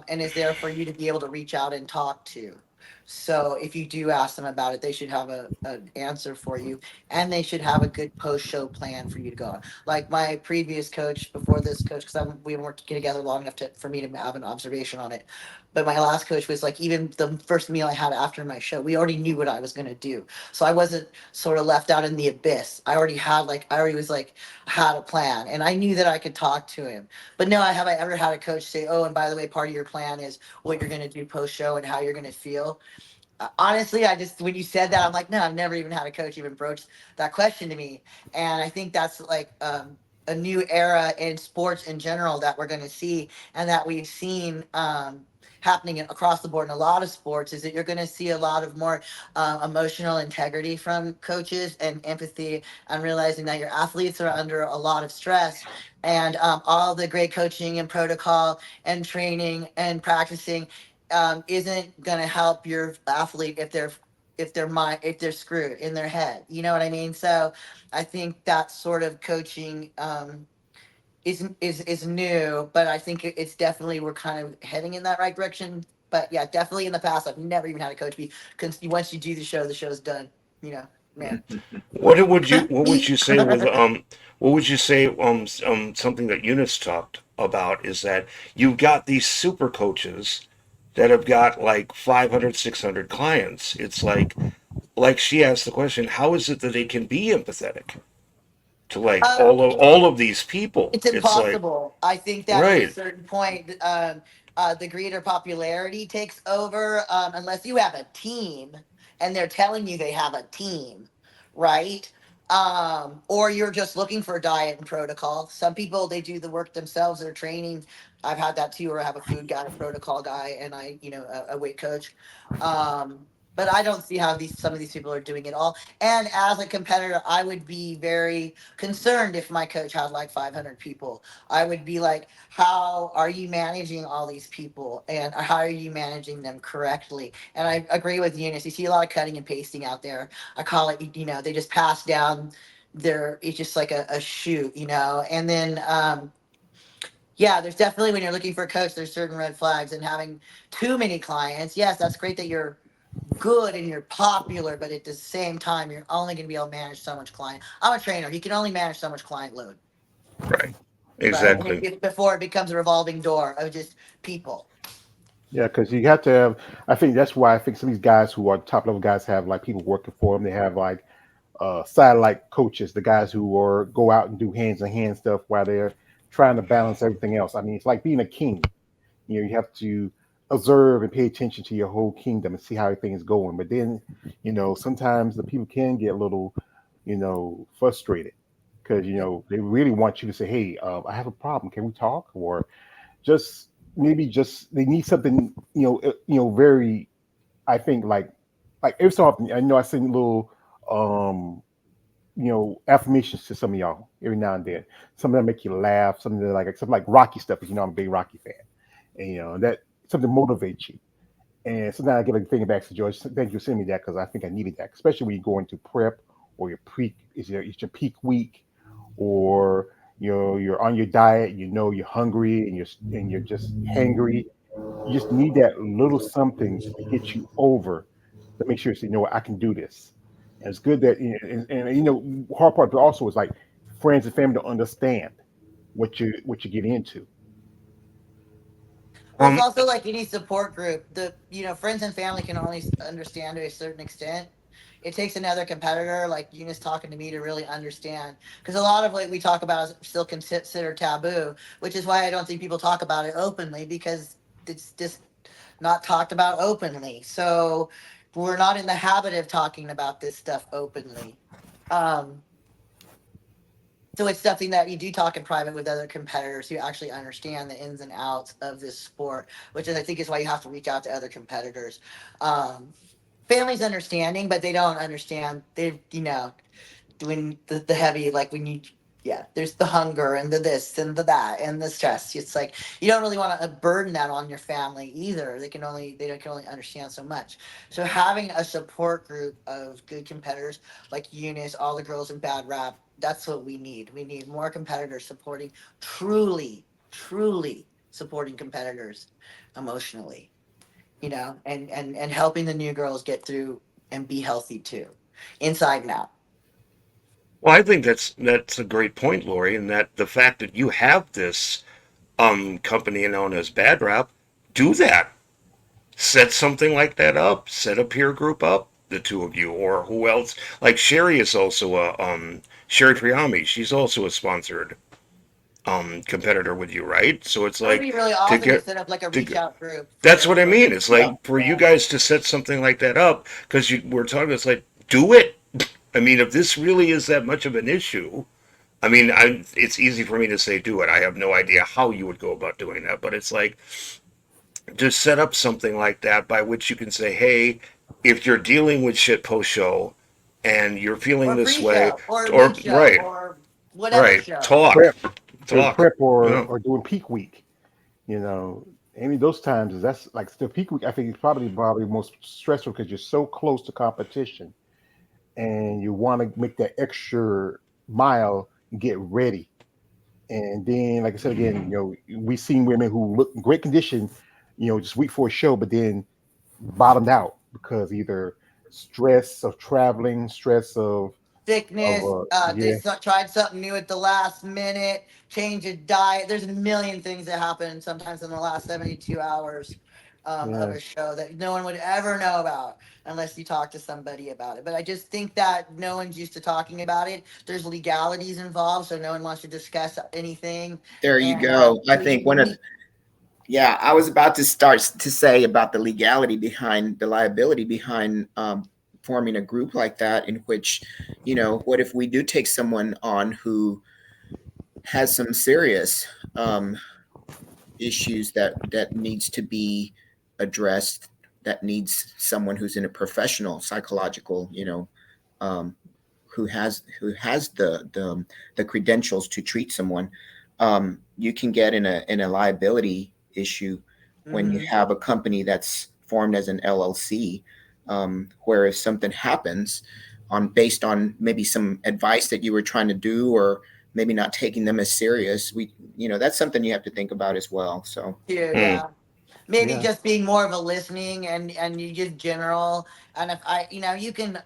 and is there for you to be able to reach out and talk to. So if you do ask them about it, they should have an answer for you, and they should have a good post show plan for you to go on. Like my previous coach before this coach, because we weren't together long enough for me to have an observation on it. But my last coach was like, even the first meal I had after my show, we already knew what I was going to do. So I wasn't sort of left out in the abyss. I already was like, had a plan, and I knew that I could talk to him. But no, I haven't ever had a coach say, "Oh, and by the way, part of your plan is what you're going to do post show and how you're going to feel." Honestly, I just when you said that, I'm like, no, I've never even had a coach even broach that question to me, and I think that's like a new era in sports in general that we're going to see, and that we've seen. Happening across the board in a lot of sports is that you're going to see a lot of more emotional integrity from coaches and empathy and realizing that your athletes are under a lot of stress, and all the great coaching and protocol and training and practicing isn't going to help your athlete if they're screwed in their head. You know what I mean? So I think that sort of coaching is new, but I think it's definitely we're kind of heading in that right direction. But yeah, definitely in the past, I've never even had a coach be because once you do the show's done. You know, man. what would you say with what would you say something that Eunice talked about is that you've got these super coaches that have got like 500, 600 clients. It's like she asked the question, how is it that they can be empathetic to like Um, all of these people? It's It's like, impossible. I think that at a right, certain point, the greater popularity takes over, unless you have a team and they're telling you they have a team, right? Or you're just looking for diet and protocol. Some people they do the work themselves. They're training. I've had that too, where I have a food guy, a protocol guy, and a weight coach. But I don't see how these some of these people are doing it all. And as a competitor, I would be very concerned if my coach had like 500 people. I would be like, how are you managing all these people and how are you managing them correctly? And I agree with Eunice. You see a lot of cutting and pasting out there. I call it, they just pass down it's just like a shoot, and then, yeah, there's definitely when you're looking for a coach, there's certain red flags and having too many clients. Yes, that's great that you're good and you're popular, but at the same time, you're only going to be able to manage so much client. I'm a trainer. You can only manage so much client load, right, right? And exactly. before it becomes a revolving door of just people. yeah. Because you have to have. I think that's why I think some of these guys who are top level guys have like people working for them. They have like satellite coaches, the guys who are go out and do hands and hand stuff while they're trying to balance everything else. I mean, it's like being a king. You have to observe and pay attention to your whole kingdom and see how everything is going. But then, sometimes the people can get a little, frustrated because Yeah. they really want you to say, "Hey, I have a problem. Can we talk?" Or just maybe just they need something, very. I think like every so often, I know I send little um affirmations to some of y'all every now and then. Some of them make you laugh. Some like Rocky stuff, because I'm a big Rocky fan, and that something motivates you. And so now I get like thinking back to George. Thank you for sending me that because I think I needed that, especially when you go into prep or your peak. It's your peak week, or you're on your diet. You know you're hungry and you're just hangry. You just need that little something to get you over, to make sure you know what, I can do this. And it's good that hard part also is like friends and family don't understand what you get into. Well, it's Um, also like any support group. The friends and family can only understand to a certain extent. It takes another competitor like Eunice talking to me to really understand, because a lot of what we talk about is still considered taboo, which is why I don't think people talk about it openly, because it's just not talked about openly. So we're not in the habit of talking about this stuff openly. Um, so it's something that you do talk in private with other competitors who actually understand the ins and outs of this sport, which is, I think, is why you have to reach out to other competitors. Um, Families understanding, but they don't understand. They, doing the heavy, like when you, yeah, there's the hunger and the this and the that and the stress. It's like you don't really want to burden that on your family either. They can only understand so much. So having a support group of good competitors like Eunice, all the girls in Bad Rap, that's what we need. We need more competitors supporting, truly supporting competitors emotionally, and helping the new girls get through and be healthy too, inside and out. well, I think that's a great point, Lori, and that the fact that you have this company known as Bad Rap, do that. Set something like that up. Set a peer group up, the two of you, or who else? Like Sherry is also a Sherry Priami. She's also a sponsored competitor with you, right? So it's That would like be really to awesome to get set up like a to reach out group for that's what I everybody. mean. It's Yeah. like for you Yeah. guys to set something like that up because we're talking. It's like do it. I mean, if this really is that much of an issue, I mean, it's easy for me to say do it. I have no idea how you would go about doing that, but it's like just set up something like that by which you can say, hey, if you're dealing with shit post show and you're feeling Or this pre way, show, or or mid show, right, or whatever right, show. talk, Prep, talk. prep, or Yeah. or doing peak week. You know, any of those times is that's like the peak week. I think it's probably most stressful because you're so close to competition and you want to make that extra mile and get ready. And then, like I said again, we've seen women who look in great condition, just week for a show, but then bottomed out because either stress of traveling, stress of Sickness. They yeah, tried something new at the last minute. Change of diet. There's a million things that happen sometimes in the last 72 hours of yeah. a show that no one would ever know about unless you talk to somebody about it. But I just think that no one's used to talking about it. There's legalities involved, so no one wants to discuss anything. There you And go. I so think one of yeah, I was about to start to say about the legality behind the liability behind forming a group like that, in which, what if we do take someone on who has some serious um, issues that needs to be addressed, that needs someone who's in a professional psychological, um, who has the credentials to treat someone. You can get in a liability issue when you mhm. have a company that's formed as an LLC, where if something happens on based on maybe some advice that you were trying to do, or maybe not taking them as serious, that's something you have to think about as well. So Too, Mm. yeah. Maybe Yeah. just being more of a listening, and you just general. And if I, you can,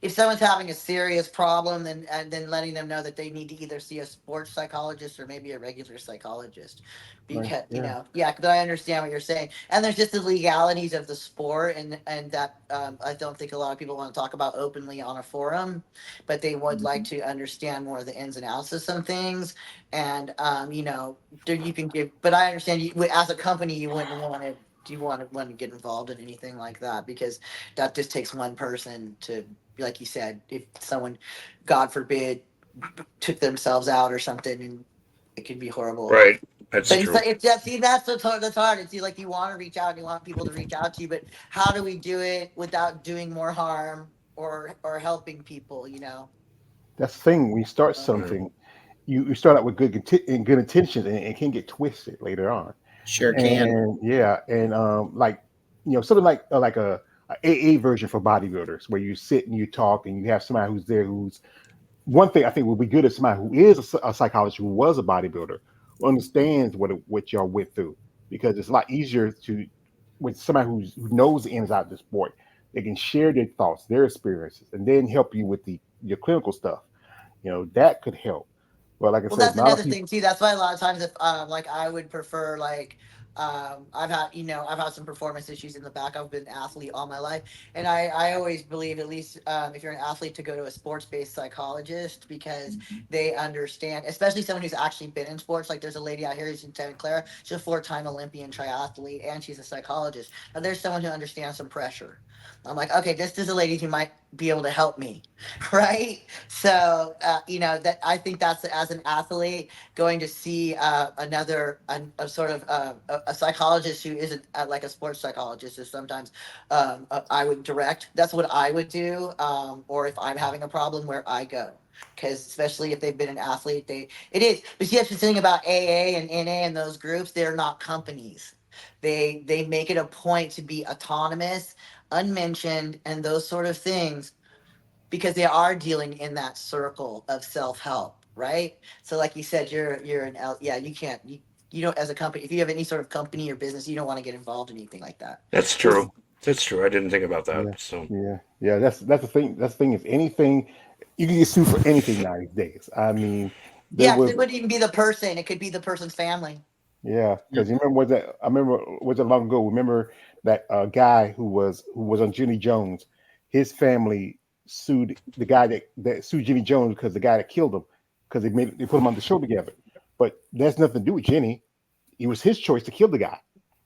if someone's having a serious problem, then and then letting them know that they need to either see a sports psychologist or maybe a regular psychologist, Right. because Yeah. yeah, but I understand what you're saying, and there's just the legalities of the sport, and that I don't think a lot of people want to talk about openly on a forum, but they would like mhm. to understand more of the ins and outs of some things, and there you can give, but I understand you as a company you wouldn't want to. Do you want to get involved in anything like that, because that just takes one person to, like you said, if someone, God forbid, took themselves out or something, and it could be horrible. Right. That's But it's true. like it's just, see, that's hard. It's like you want to reach out and you want people to reach out to you, but how do we do it without doing more harm or helping people? That's the thing. When you start Um, Right. something, you start out with good intentions, and it can get twisted later on. Sure can. And yeah, and like something like a AA version for bodybuilders, where you sit and you talk and you have somebody who's there who's one thing I think would be good is somebody who is a psychologist who was a bodybuilder, who understands what y'all went through, because it's a lot easier to with somebody who knows the ins and outs of the sport. They can share their thoughts, their experiences, and then help you with the your clinical stuff. That could help. But like I Well, said, that's not a another people. thing too. That's why a lot of times, if like I would prefer like I've had some performance issues in the back. I've been an athlete all my life, and I always believe, at least if you're an athlete, to go to a sports based psychologist, because they understand, especially someone who's actually been in sports. Like there's a lady out here who's in Santa Clara. She's a 4-time Olympian triathlete, and she's a psychologist. Now there's someone who understands some pressure. I'm like, okay, this is a lady who might be able to help me, right? So that I think that's, as an athlete, going to see another a sort of a psychologist who isn't like a sports psychologist is sometimes I would direct. That's what I would do, or if I'm having a problem, where I go. Because especially if they've been an athlete, it is. But you have to think about AA and NA and those groups. They're not companies. They make it a point to be autonomous, unmentioned, and those sort of things, because they are dealing in that circle of self-help, right? So like you said, you're an yeah, you can't, you don't, as a company, if you have any sort of company or business, you don't want to get involved in anything like that. That's It's, true. That's true. I didn't think about that. yeah, So yeah. That's the thing. That's the thing. Is anything you can get sued for anything nowadays. I mean, there Yeah, 'cause was. it wouldn't even be the person, it could be the person's family. Yeah, because you remember was that I remember was it long ago? Remember that guy who was on Jimmy Jones? His family sued the guy that sued Jimmy Jones because the guy that killed him, because they put him on the show together. But that's nothing to do with Jenny. It was his choice to kill the guy.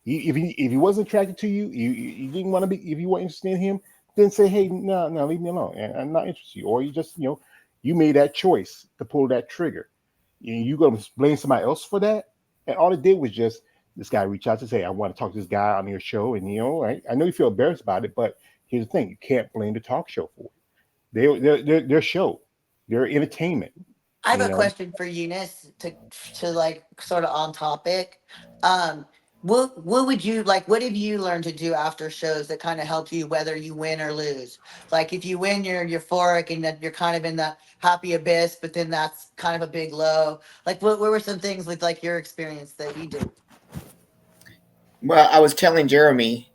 If he wasn't attracted to you, you didn't want to be. If you weren't interested in him, then say, hey, no, no, leave me alone, and I'm not interested in you. Or you just you made that choice to pull that trigger. You gonna blame somebody else for that? And all it did was just this guy reach out to say, I want to talk to this guy on your show. And I know you feel embarrassed about it, but here's the thing: you can't blame the talk show for it. They're their show, their entertainment. I have You a know, question for Eunice, to like sort of on topic. Um, what would you like? What have you learned to do after shows that kind of help you, whether you win or lose? Like if you win, you're euphoric and that you're kind of in the happy abyss, but then that's kind of a big low. Like what were some things with like your experience that you did? Well, I was telling Jeremy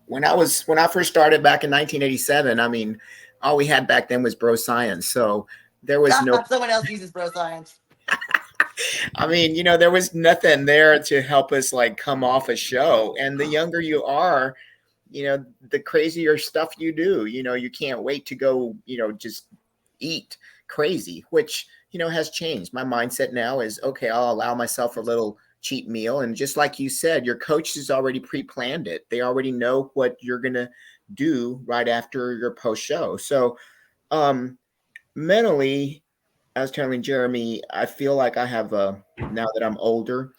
when I first started back in 1987. I mean, all we had back then was bro science, so there was no. Someone else uses bro science. I mean, there was nothing there to help us like come off a show. And the younger you are, the crazier stuff you do. You can't wait to go, just eat crazy, which, has changed. My mindset now is okay, I'll allow myself a little cheap meal. And just like you said, your coach has already pre-planned it. They already know what you're gonna do right after your post show. So mentally, I was telling Jeremy, I feel like I have now that I'm older,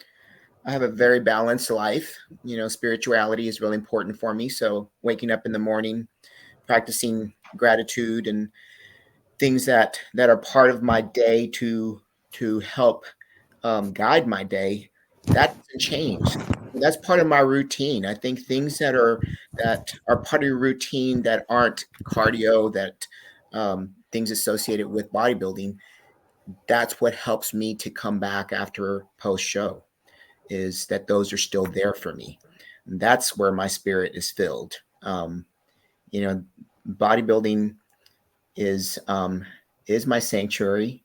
I have a very balanced life. Spirituality is really important for me. So waking up in the morning, practicing gratitude and things that are part of my day to help guide my day, that doesn't change. That's part of my routine. I think things that are part of your routine that aren't cardio, that things associated with bodybuilding, that's what helps me to come back after post show, is that those are still there for me. And that's where my spirit is filled. You know, bodybuilding is is my sanctuary,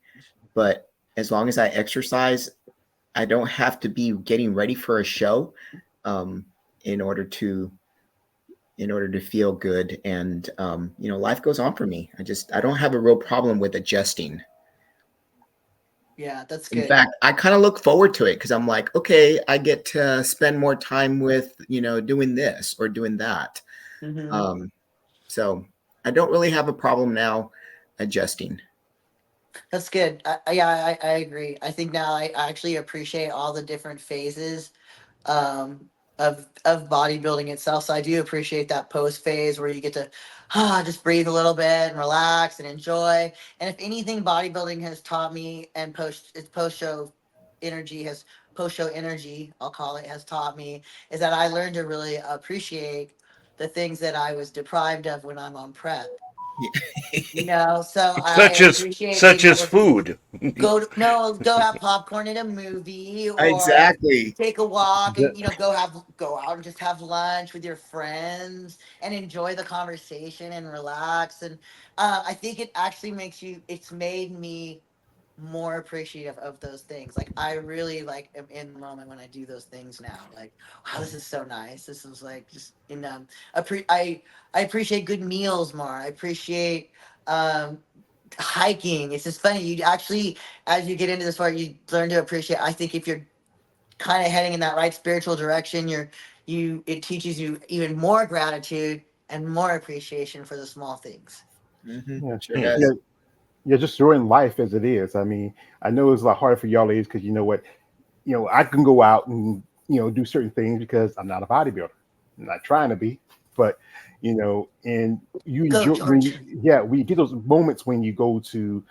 but as long as I exercise, I don't have to be getting ready for a show um, in order to feel good. And life goes on for me. I don't have a real problem with adjusting. Yeah, that's In good. fact, I kind of look forward to it because I'm like, okay, I get to spend more time with, doing this or doing that. Hmm. Um, so I don't really have a problem now adjusting. That's good. Yeah, I agree. I think now I actually appreciate all the different phases of bodybuilding itself. So I do appreciate that post phase where you get to just breathe a little bit and relax and enjoy. And if anything, bodybuilding has taught me, and post show energy, I'll call it, has taught me, is that I learned to really appreciate the things that I was deprived of when I'm on prep. Yeah. So I Such as appreciate such being as able to food. go to no go have popcorn in a movie, or Exactly. take a walk, and The- go out and just have lunch with your friends and enjoy the conversation and relax. And I think it actually it's made me more appreciative of those things. Like, I really like am in the moment when I do those things now. Like, wow, this is so nice. This is like just I appreciate good meals more. I appreciate um hiking. It's just funny. You actually, as you get into this part, you learn to appreciate. I think if you're kind of heading in that right spiritual direction, it teaches you even more gratitude and more appreciation for the small things. yeah, Sure Hmm. yeah, does. yeah. Just enjoying life as it is. I mean, I know it's a lot harder for y'all ladies because I can go out and do certain things because I'm not a bodybuilder. I'm not trying to be, but and you Go, enjoy George. when you get those moments when you go to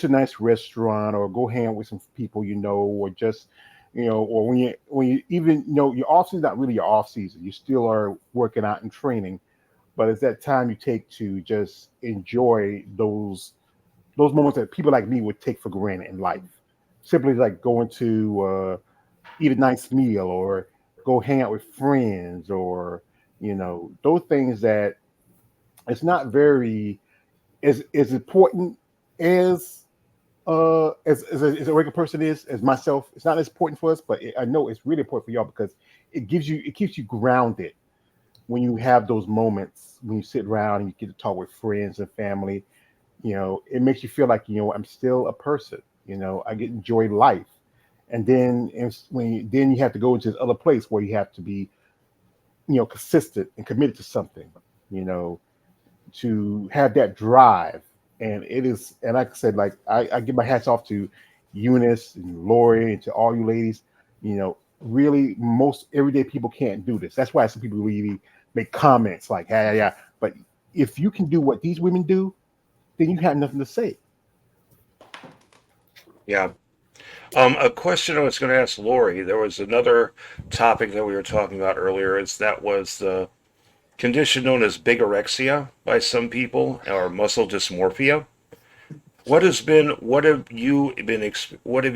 a nice restaurant or go hang out with some people or just or when you even your off season not really your off season. You still are working out and training, but it's that time you take to just enjoy those moments that people like me would take for granted in life. Simply like going to eat a nice meal or go hang out with friends or those things that it's not very as important as as a regular person is as myself. It's not as important for us, but I know it's really important for y'all because it keeps you grounded when you have those moments when you sit around and you get to talk with friends and family. It makes you feel like I'm still a person. I get enjoy life, and then then you have to go into this other place where you have to be consistent and committed to something. You know, to have that drive, and it is. And like I said, like I give my hats off to Eunice and Lori and to all you ladies. Really, most everyday people can't do this. That's why some people really make comments like, "Yeah, yeah, yeah." But if you can do what these women do, then you have nothing to say. Yeah. A question I was going to ask Lori. There was another topic that we were talking about earlier. That was the condition known as bigorexia by some people, or muscle dysmorphia. What have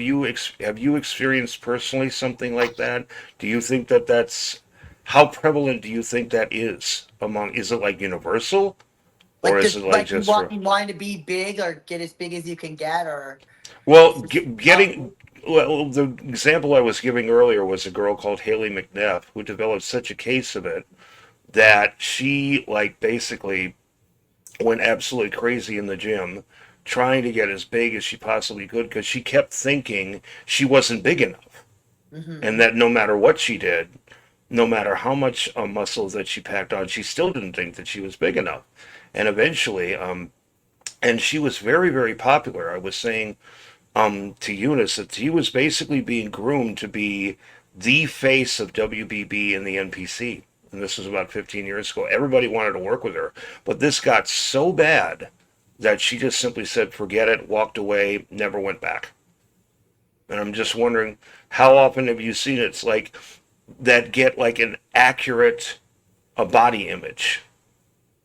you have you experienced personally something like that? Do you think that how prevalent do you think that is is it like universal, or Like, is just it like like just for, you wanting to be big or get as big as you can get, or well, it's just getting, well, the example I was giving earlier was a girl called Haley McNeff who developed such a case of it that she like basically went absolutely crazy in the gym trying to get as big as she possibly could because she kept thinking she wasn't big enough, and hmm that no matter what she did, no matter how much muscle that she packed on, she still didn't think that she was big enough. And eventually, and she was very, very popular. I was saying to Eunice that he was basically being groomed to be the face of WBB in the NPC. And this was about 15 years ago. Everybody wanted to work with her. But this got so bad that she just simply said, forget it, walked away, never went back. And I'm just wondering, how often have you seen it's like that get like an accurate a body image?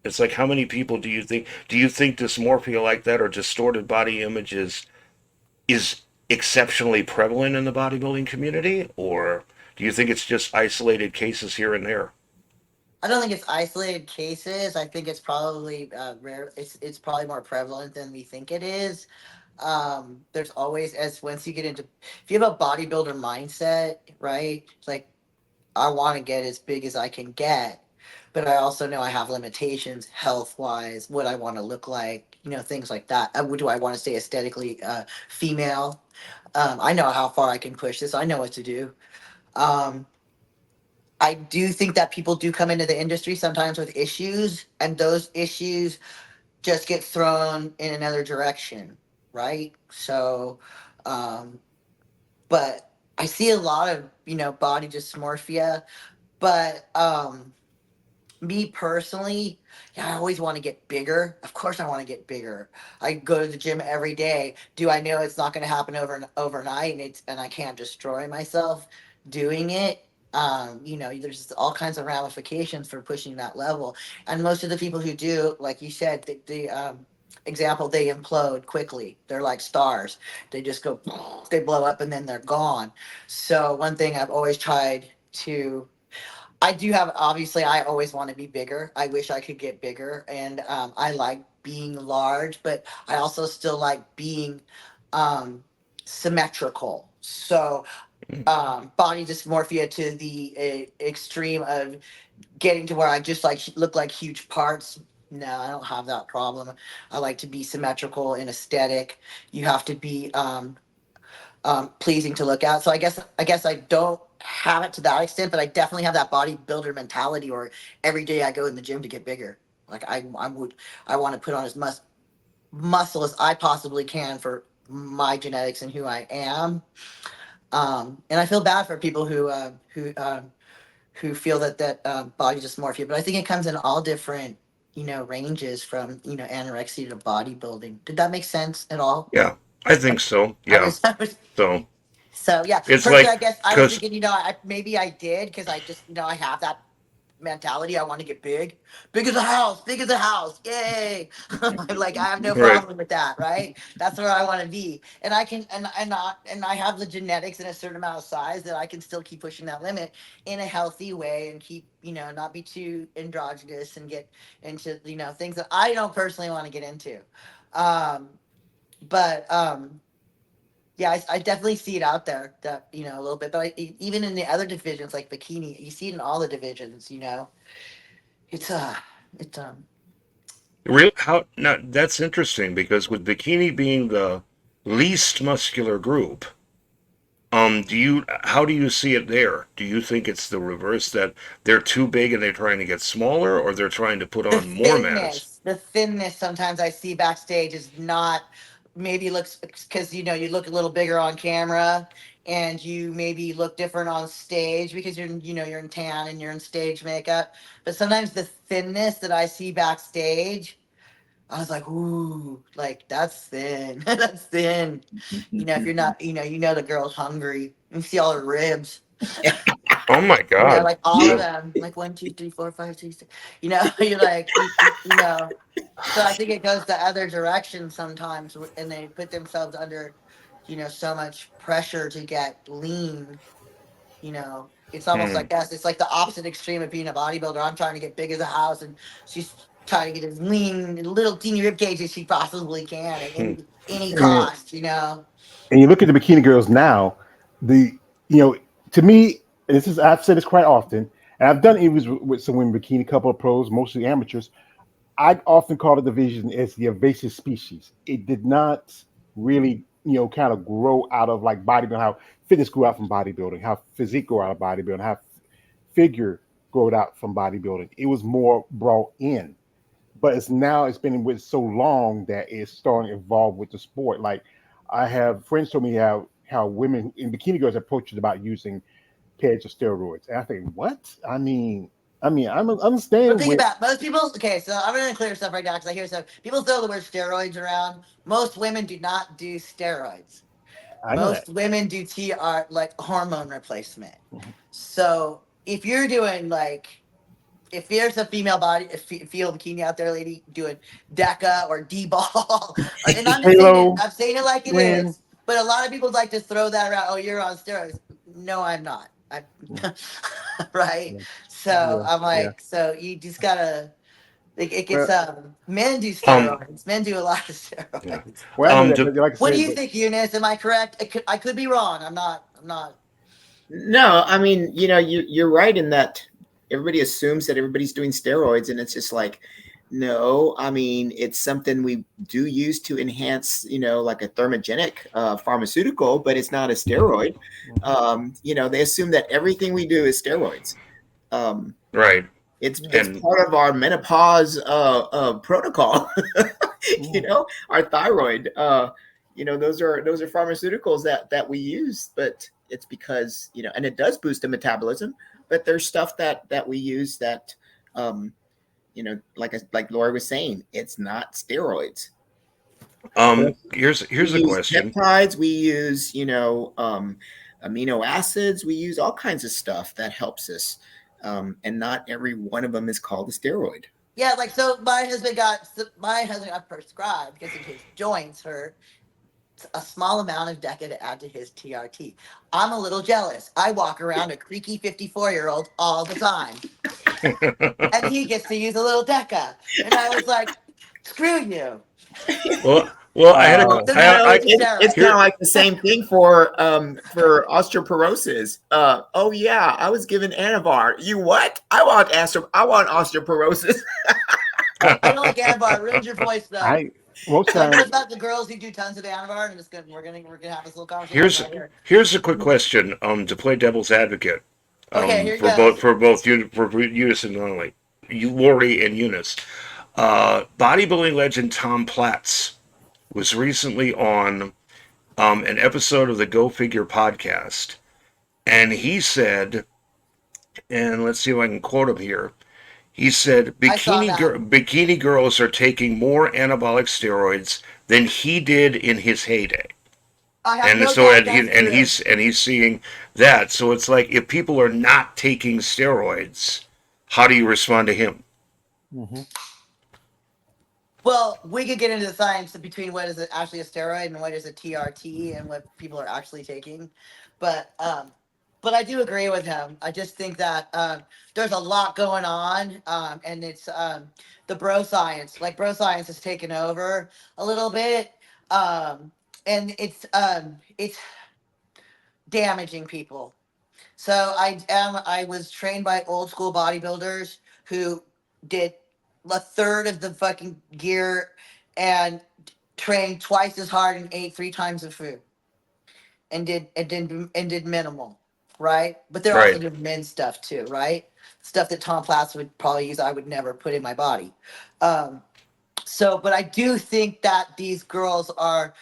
It's like, how many people do you think dysmorphia like that or distorted body images is exceptionally prevalent in the bodybuilding community, or do you think it's just isolated cases here and there? I don't think it's isolated cases. I think it's probably rare. It's probably more prevalent than we think it is. There's always, as once you get into, if you have a bodybuilder mindset, right? It's like, I want to get as big as I can get, but I also know I have limitations health wise, what I want to look like, things like that. Do I want to stay aesthetically female? I know how far I can push this. I know what to do. Um, I do think that people do come into the industry sometimes with issues, and those issues just get thrown in another direction, right? So, um, but I see a lot of body dysmorphia, but me personally, yeah, I always want to get bigger. Of course, I want to get bigger. I go to the gym every day. Do I know it's not going to happen overnight, and I can't destroy myself doing it? There's all kinds of ramifications for pushing that level. And most of the people who do, like you said, the example, they implode quickly. They're like stars. They just go, they blow up and then they're gone. So one thing I've always tried to, I do have, obviously, I always want to be bigger. I wish I could get bigger. And I like being large, but I also still like being um, symmetrical. So body dysmorphia to the extreme of getting to where I just like look like huge parts. No, I don't have that problem. I like to be symmetrical and aesthetic. You have to be pleasing to look at. So I guess I don't have it to that extent, but I definitely have that bodybuilder mentality. Or every day I go in the gym to get bigger. Like I want to put on as much muscle as I possibly can for my genetics and who I am. And I feel bad for people who feel that body dysmorphia, but I think it comes in all different ranges from anorexia to bodybuilding. Did that make sense at all? Yeah, I think so. I Yeah. was, I was So so yeah. it's Personally, I like, guess I was because thinking, maybe I did because I just I have that mentality. I want to get big as a house, big as a house. Yay! Like I have no right. problem with that, right? That's where I want to be, and I can, and I have the genetics in a certain amount of size that I can still keep pushing that limit in a healthy way and keep not be too androgynous and get into things that I don't personally want to get into. Um, but yeah, I definitely see it out there that a little bit, but even in the other divisions like bikini, you see it in all the divisions. It's it's Real how now that's interesting because with bikini being the least muscular group, do you how do you see it there? Do you think it's the reverse that they're too big and they're trying to get smaller, or they're trying to put the on more mass? thinness sometimes I see backstage is not, maybe looks, because you look a little bigger on camera and you maybe look different on stage because you're in tan and you're in stage makeup, but sometimes the thinness that I see backstage, I was like, ooh, like that's thin. That's thin. If you're not, the girl's hungry. You see all her ribs. Oh my God. Like all of Yeah. them. Like 1, 2, 3, 4, 5, 6. You're like, So I think it goes the other direction sometimes, and they put themselves under, so much pressure to get lean. It's almost Hmm. like us. It's like the opposite extreme of being a bodybuilder. I'm trying to get big as a house, and she's trying to get as lean, little teeny rib cage as she possibly can at Hmm. any And, cost. and you look at the bikini girls now, the you know, to me, this is I've said this quite often, and I've done interviews with some women bikini, couple of pros, mostly amateurs. I often call the division as the invasive species. It did not really, kind of grow out of like bodybuilding, how fitness grew out from bodybuilding, how physique grew out of bodybuilding, how figure grew out from bodybuilding. It was more brought in, but it's been with so long that it's starting to evolve with the sport. Like I have friends told me how women in bikini girls approach it about using pads of steroids, and I think what I But understand think with about most people. Okay, so I'm gonna clear stuff right now because I hear stuff. People throw the word steroids around. Most women do not do steroids. I know that. Most women do TR, like hormone replacement. Mhm. So if you're doing like, if there's a female body, a female bikini out there, lady, doing DECA or D-ball, and I'm just saying it, Halo, I'm saying it like it Lynn. is. But a lot of people like to throw that around. Oh, you're on steroids. No, I'm not. I, right. Yeah, So yeah, I'm yeah. like, so you just gotta. It gets Well, men do Um. steroids. Men do a lot of Yeah. steroids. well, I know that, To but like I What do said, you but think, Eunice? Am I correct? I could be wrong. I'm not. I'm not. No, I mean, you're right in that everybody assumes that everybody's doing steroids, and it's just like, no, I mean, it's something we do use to enhance, like a thermogenic pharmaceutical, but it's not a steroid. They assume that everything we do is steroids. Um, right. it's And part of our menopause protocol. mm, Our thyroid. Those are pharmaceuticals that we use, but it's because and it does boost the metabolism. But there's stuff that we use that, like Lori was saying, it's not steroids. but here's We a use question. peptides. We use amino acids. We use all kinds of stuff that helps us. And not every one of them is called a steroid. Yeah, like so my husband got prescribed because of his joints hurt a small amount of Deca to add to his TRT. I'm a little jealous. I walk around a creaky 54-year-old all the time, and he gets to use a little Deca. And I was like, screw you. Well, I had a, Wow. So You now know, it's a it's kind steroid. of like the same thing for osteoporosis. Oh yeah, I was given Anavar. You what? I want osteoporosis. I don't like Anavar. It ruins your voice though. I most So I know times it's about the girls who do tons of Anavar, and it's good. We're gonna have this little conversation here's right here. here's a quick question to play devil's advocate Okay, here goes. for both Eunice and Lily, you Lori and Eunice. Bodybuilding legend Tom Platz was recently on an episode of the Go Figure podcast, and he said, and let's see if I can quote him here. He said I saw that. bikini girls are taking more anabolic steroids than he did in his heyday. I have And no so doubt and, that's he, and true. he's seeing that. So it's like if people are not taking steroids, how do you respond to him? hmm Well, we could get into the science between what is actually a steroid and what is a TRT and what people are actually taking, but I do agree with him. I just think that there's a lot going on, and it's the bro science. Like bro science has taken over a little bit, and it's damaging people. So I was trained by old school bodybuilders who did a third of the fucking gear and trained twice as hard and ate three times the food and did minimal, right? But they're also Right. doing men's stuff too, right? Stuff that Tom Platz would probably use. I would never put in my body. Um, but I do think that these girls are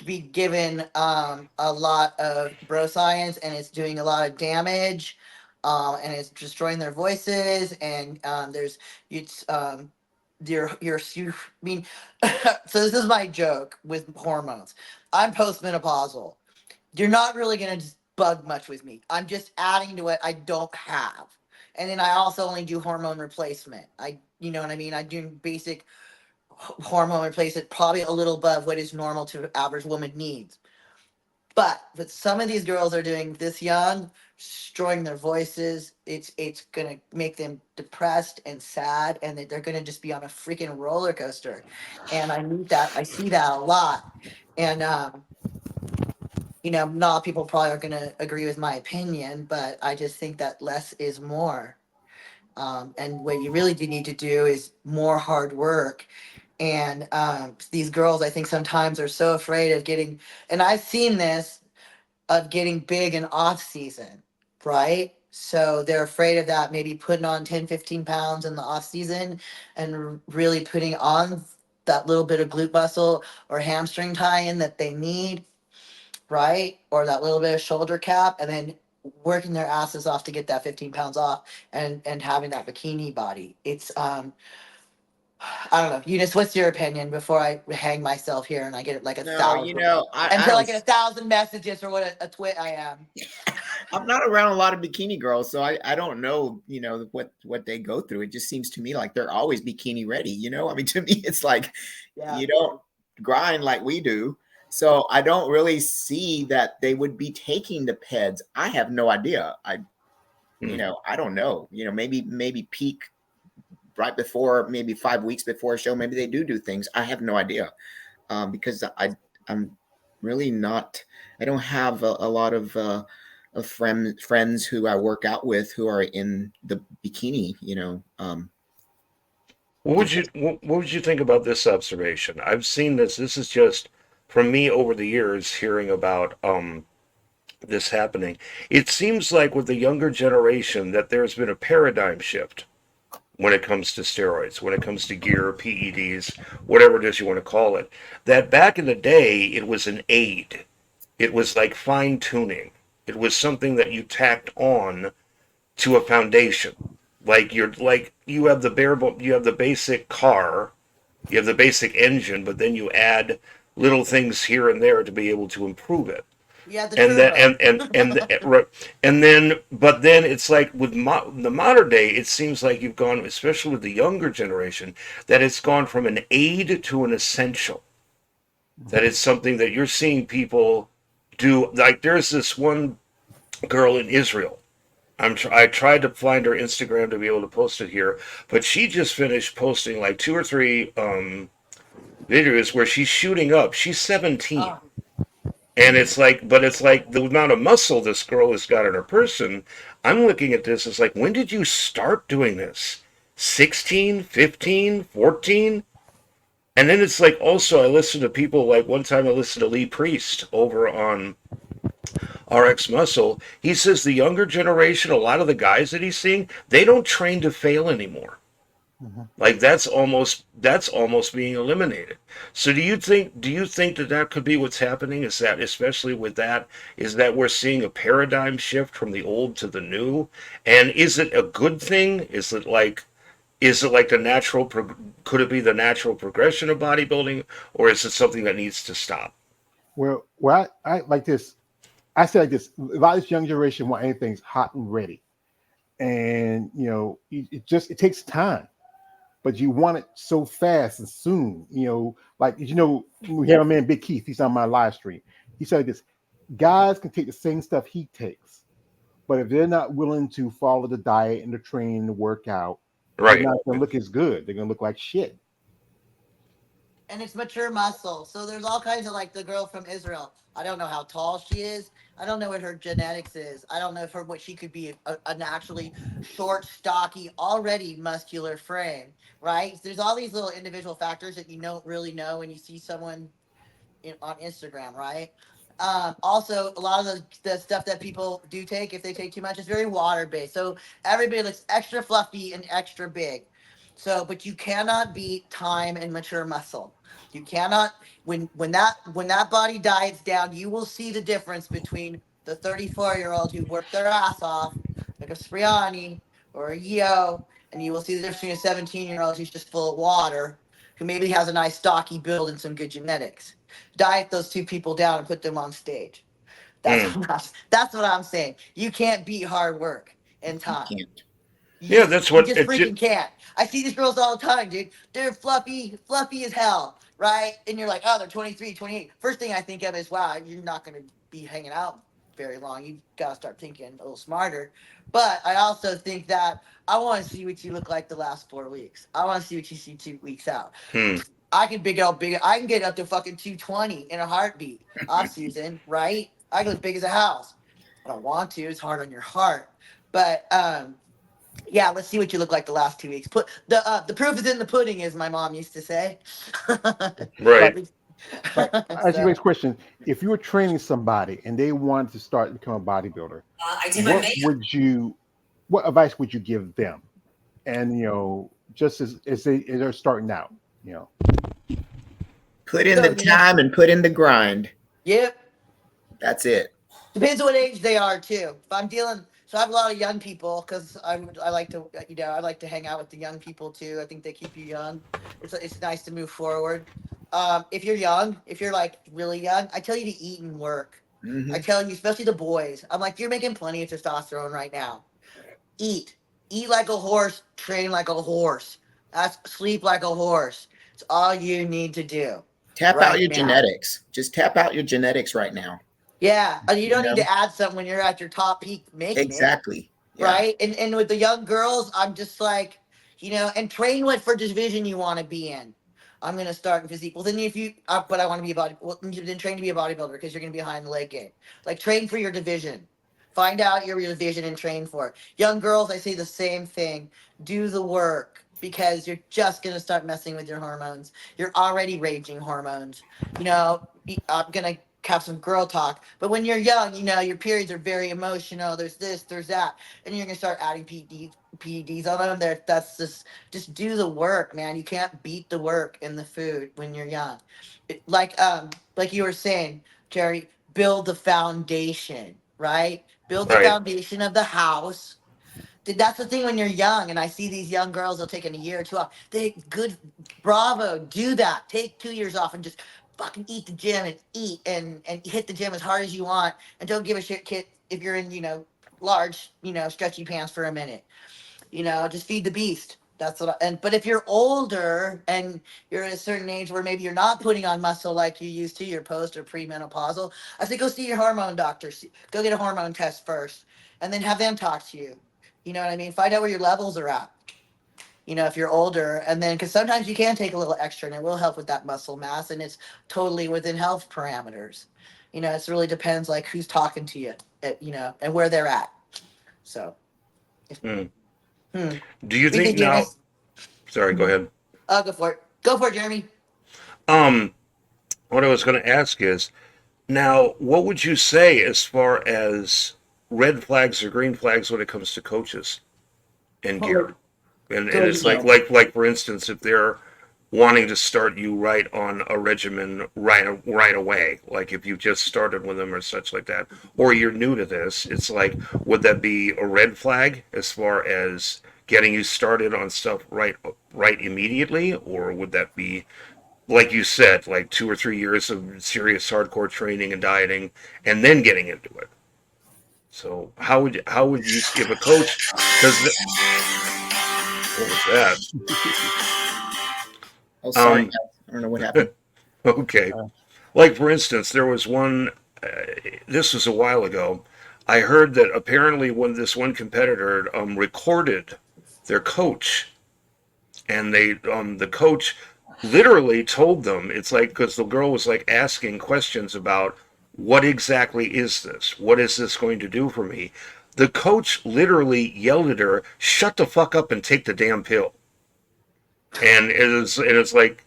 be given a lot of bro science, and it's doing a lot of damage, and it's destroying their voices. And there's it's you. I mean, so this is my joke with hormones. I'm postmenopausal. You're not really gonna just bug much with me. I'm just adding to what I don't have. And then I also only do hormone replacement. You know what I mean? I do basic hormone replacement, probably a little above what is normal to average woman needs. But some of these girls are doing this young, destroying their voices. It's gonna make them depressed and sad, and they're gonna just be on a freaking roller coaster. And I need that. I see that a lot. And not a lot of people probably are gonna agree with my opinion, but I just think that less is more. And what you really do need to do is more hard work. And these girls, I think sometimes are so afraid of getting, and I've seen this, of getting big in off season, right? So they're afraid of that, maybe putting on 10, 15 pounds in the off season and really putting on that little bit of glute muscle or hamstring tie in that they need, right? Or that little bit of shoulder cap, and then working their asses off to get that 15 pounds off and having that bikini body. It's I don't know. Eunice, what's your opinion before I hang myself here and I get like a No, thousand I until I don't. get 1,000 messages for what a twit I am. I'm not around a lot of bikini girls, so I don't know, what they go through. It just seems to me like they're always bikini ready. I mean, to me, it's like Yeah. you don't grind like we do. So I don't really see that they would be taking the peds. I have no idea. I don't know. Maybe peak right before, maybe 5 weeks before a show. Maybe they do things. I have no idea, because I'm really not. I don't have a lot of friends who I work out with who are in the bikini. What would you think about this observation? I've seen this. This is just from me over the years hearing about this happening. It seems like with the younger generation that there's been a paradigm shift when it comes to steroids, when it comes to gear, PEDs, whatever it is you want to call it. That back in the day, it was an aid. It was like fine tuning. It was something that you tacked on to a foundation. Like you have you have the basic car, you have the basic engine, but then you add little things here and there to be able to improve it. Yeah, the and then churro. and then but then it's like with the modern day, it seems like you've gone, especially with the younger generation, that it's gone from an aid to an essential, that Mhm. it's something that you're seeing people do. Like there's this one girl in Israel. I tried to find her Instagram to be able to post it here, but she just finished posting like two or three videos where she's shooting up. She's 17. Oh, And it's like, but it's like the amount of muscle this girl has got in her person. I'm looking at this as like, when did you start doing this? 16, 15, 14? And then it's like, also, I listen to people like one time I listened to Lee Priest over on RX Muscle. He says the younger generation, a lot of the guys that he's seeing, they don't train to fail anymore. Mhm. Like that's almost being eliminated. So do you think that that could be what's happening? Is that, especially with that, is that we're seeing a paradigm shift from the old to the new? And is it a good thing? Is it like the natural could it be the natural progression of bodybuilding, or is it something that needs to stop? Well, I like this. I say like this: a lot of this young generation want anything's hot and ready, and it takes time, but you want it so fast and soon. Like we have a man Big Keith. He's on my live stream. He said like this: guys can take the same stuff he takes, but if they're not willing to follow the diet and the training and the workout, they're Right. not going to look as good. They're going to look like shit. and it's mature muscle. So there's all kinds of like the girl from Israel. I don't know how tall she is. I don't know what her genetics is. I don't know if her what she could be a naturally short, stocky, already muscular frame, right? There's all these little individual factors that you don't really know when you see someone on Instagram, right? Also, a lot of the stuff that people do take, if they take too much, is very water based. So everybody looks extra fluffy and extra big. So, but you cannot beat time and mature muscle. You cannot when that body diets down, you will see the difference between the 34-year-old who worked their ass off, like a Spriani or a Yo, and you will see the difference between a 17-year-old who's just full of water, who maybe has a nice stocky build and some good genetics. Diet those two people down and put them on stage. That's Mm. what I'm saying. You can't beat hard work and You time. can't. You Yeah, just that's you what just it. freaking can't. I see these girls all the time, dude. They're fluffy, fluffy as hell, right? And you're like, oh, they're 23, 28. First thing I think of is, wow, you're not going to be hanging out very long. You got to start thinking a little smarter. But I also think that I want to see what you look like the last 4 weeks. I want to see what you see 2 weeks out. Hmm. I can big out big. I can get up to fucking 220 in a heartbeat off season, right? I go as big as a house. I don't want to. It's hard on your heart. But yeah, let's see what you look like the last 2 weeks. Put the proof is in the pudding, as my mom used to say. Like, Right. like, I ask you So guys a question: if you were training somebody and they wanted to start to become a bodybuilder, I did my what makeup. would you, what advice would you give them? And just as they're starting out, you know. Put in So the time and put in the grind. yep. That's it. Depends what age they are too. If I'm dealing, so I have a lot of young people because I like to I like to hang out with the young people too. I think they keep you young. It's nice to move forward. If you're young, if you're like really young, I tell you to eat and work. I Hmm. tell you, especially the boys. I'm like, you're making plenty of testosterone right now. Eat, eat like a horse, train like a horse. That's sleep like a horse. It's all you need to do Tap out right your now. genetics. Just tap out your genetics right now. Yeah, and you You don't need know? to add something when you're at your top peak making it, Exactly. Yeah. right? And with the young girls, I'm just like, and train what for division you want to be in. I'm gonna start in physique. Well, then if you, but I want to be a body. Well, then train to be a bodybuilder because you're gonna be high in the leg game. Like train for your division. Find out your division and train for it. Young girls, I say the same thing. Do the work because you're just gonna start messing with your hormones. You're already raging hormones. I'm gonna have some girl talk. But when you're young, your periods are very emotional. There's this, there's that, and you're gonna start adding PEDs on them. That's just do the work, man. You can't beat the work in the food when you're young. Like you were saying, Jerry, build the foundation, right? Build the Right. foundation of the house. That's the thing when you're young, and I see these young girls. They'll take a year or two off. They good, bravo, do that. Take 2 years off and just fucking eat the gym and eat and hit the gym as hard as you want, and don't give a shit, kid, if you're in large stretchy pants for a minute. Just feed the beast. That's what. But if you're older and you're at a certain age where maybe you're not putting on muscle like you used to, you're post or premenopausal, I say go see your hormone doctor. Go get a hormone test first, and then have them talk to you. You know what I mean? Find out where your levels are at. If you're older, and then because sometimes you can take a little extra, and it will help with that muscle mass, and it's totally within health parameters. It really depends like who's talking to you, and where they're at. So. Hmm. Hmm. Do you What do you think think, now? Janice? Sorry, go ahead. Go for it. Go for it, Jeremy. Um, what I was going to ask is now, what would you say as far as red flags or green flags when it comes to coaches and Well, gear? And so it's like for instance, if they're wanting to start you right on a regimen right away, like if you just started with them or such like that, or you're new to this, it's like, would that be a red flag as far as getting you started on stuff right immediately, or would that be like you said, like 2 or 3 years of serious hardcore training and dieting, and then getting into it? So how would you if a coach? Because what was that? oh, sorry, Um, guys. I don't know what happened. okay. Like for instance, there was one. This was a while ago. I heard that apparently when this one competitor recorded their coach, and the coach literally told them it's like because the girl was like asking questions about what exactly is this? What is this going to do for me? The coach literally yelled at her, "Shut the fuck up and take the damn pill." And it's like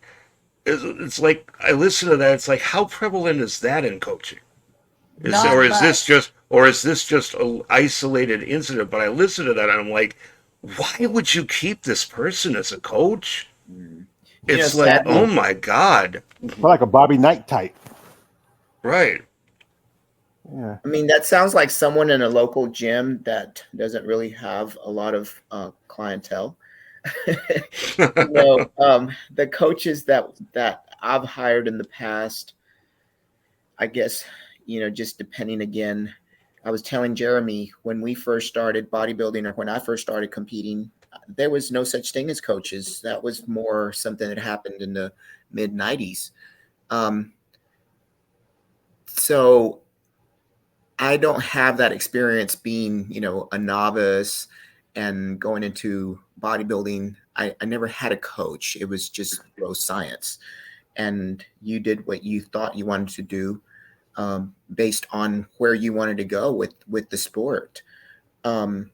it's like I listen to that. It's like how prevalent is that in coaching? Is or Not is this much. just or is this just an isolated incident? But I listen to that and I'm like, why would you keep this person as a coach? Mm. It's like, oh Sadly, my god, Like a Bobby Knight type. right? Yeah. I mean, that sounds like someone in a local gym that doesn't really have a lot of clientele. The coaches that I've hired in the past, I guess, just depending again. I was telling Jeremy when we first started bodybuilding or when I first started competing, there was no such thing as coaches. That was more something that happened in the mid 90s. Um, so I don't have that experience being, a novice and going into bodybuilding. I never had a coach. It was just raw science. And you did what you thought you wanted to do based on where you wanted to go with the sport. Um,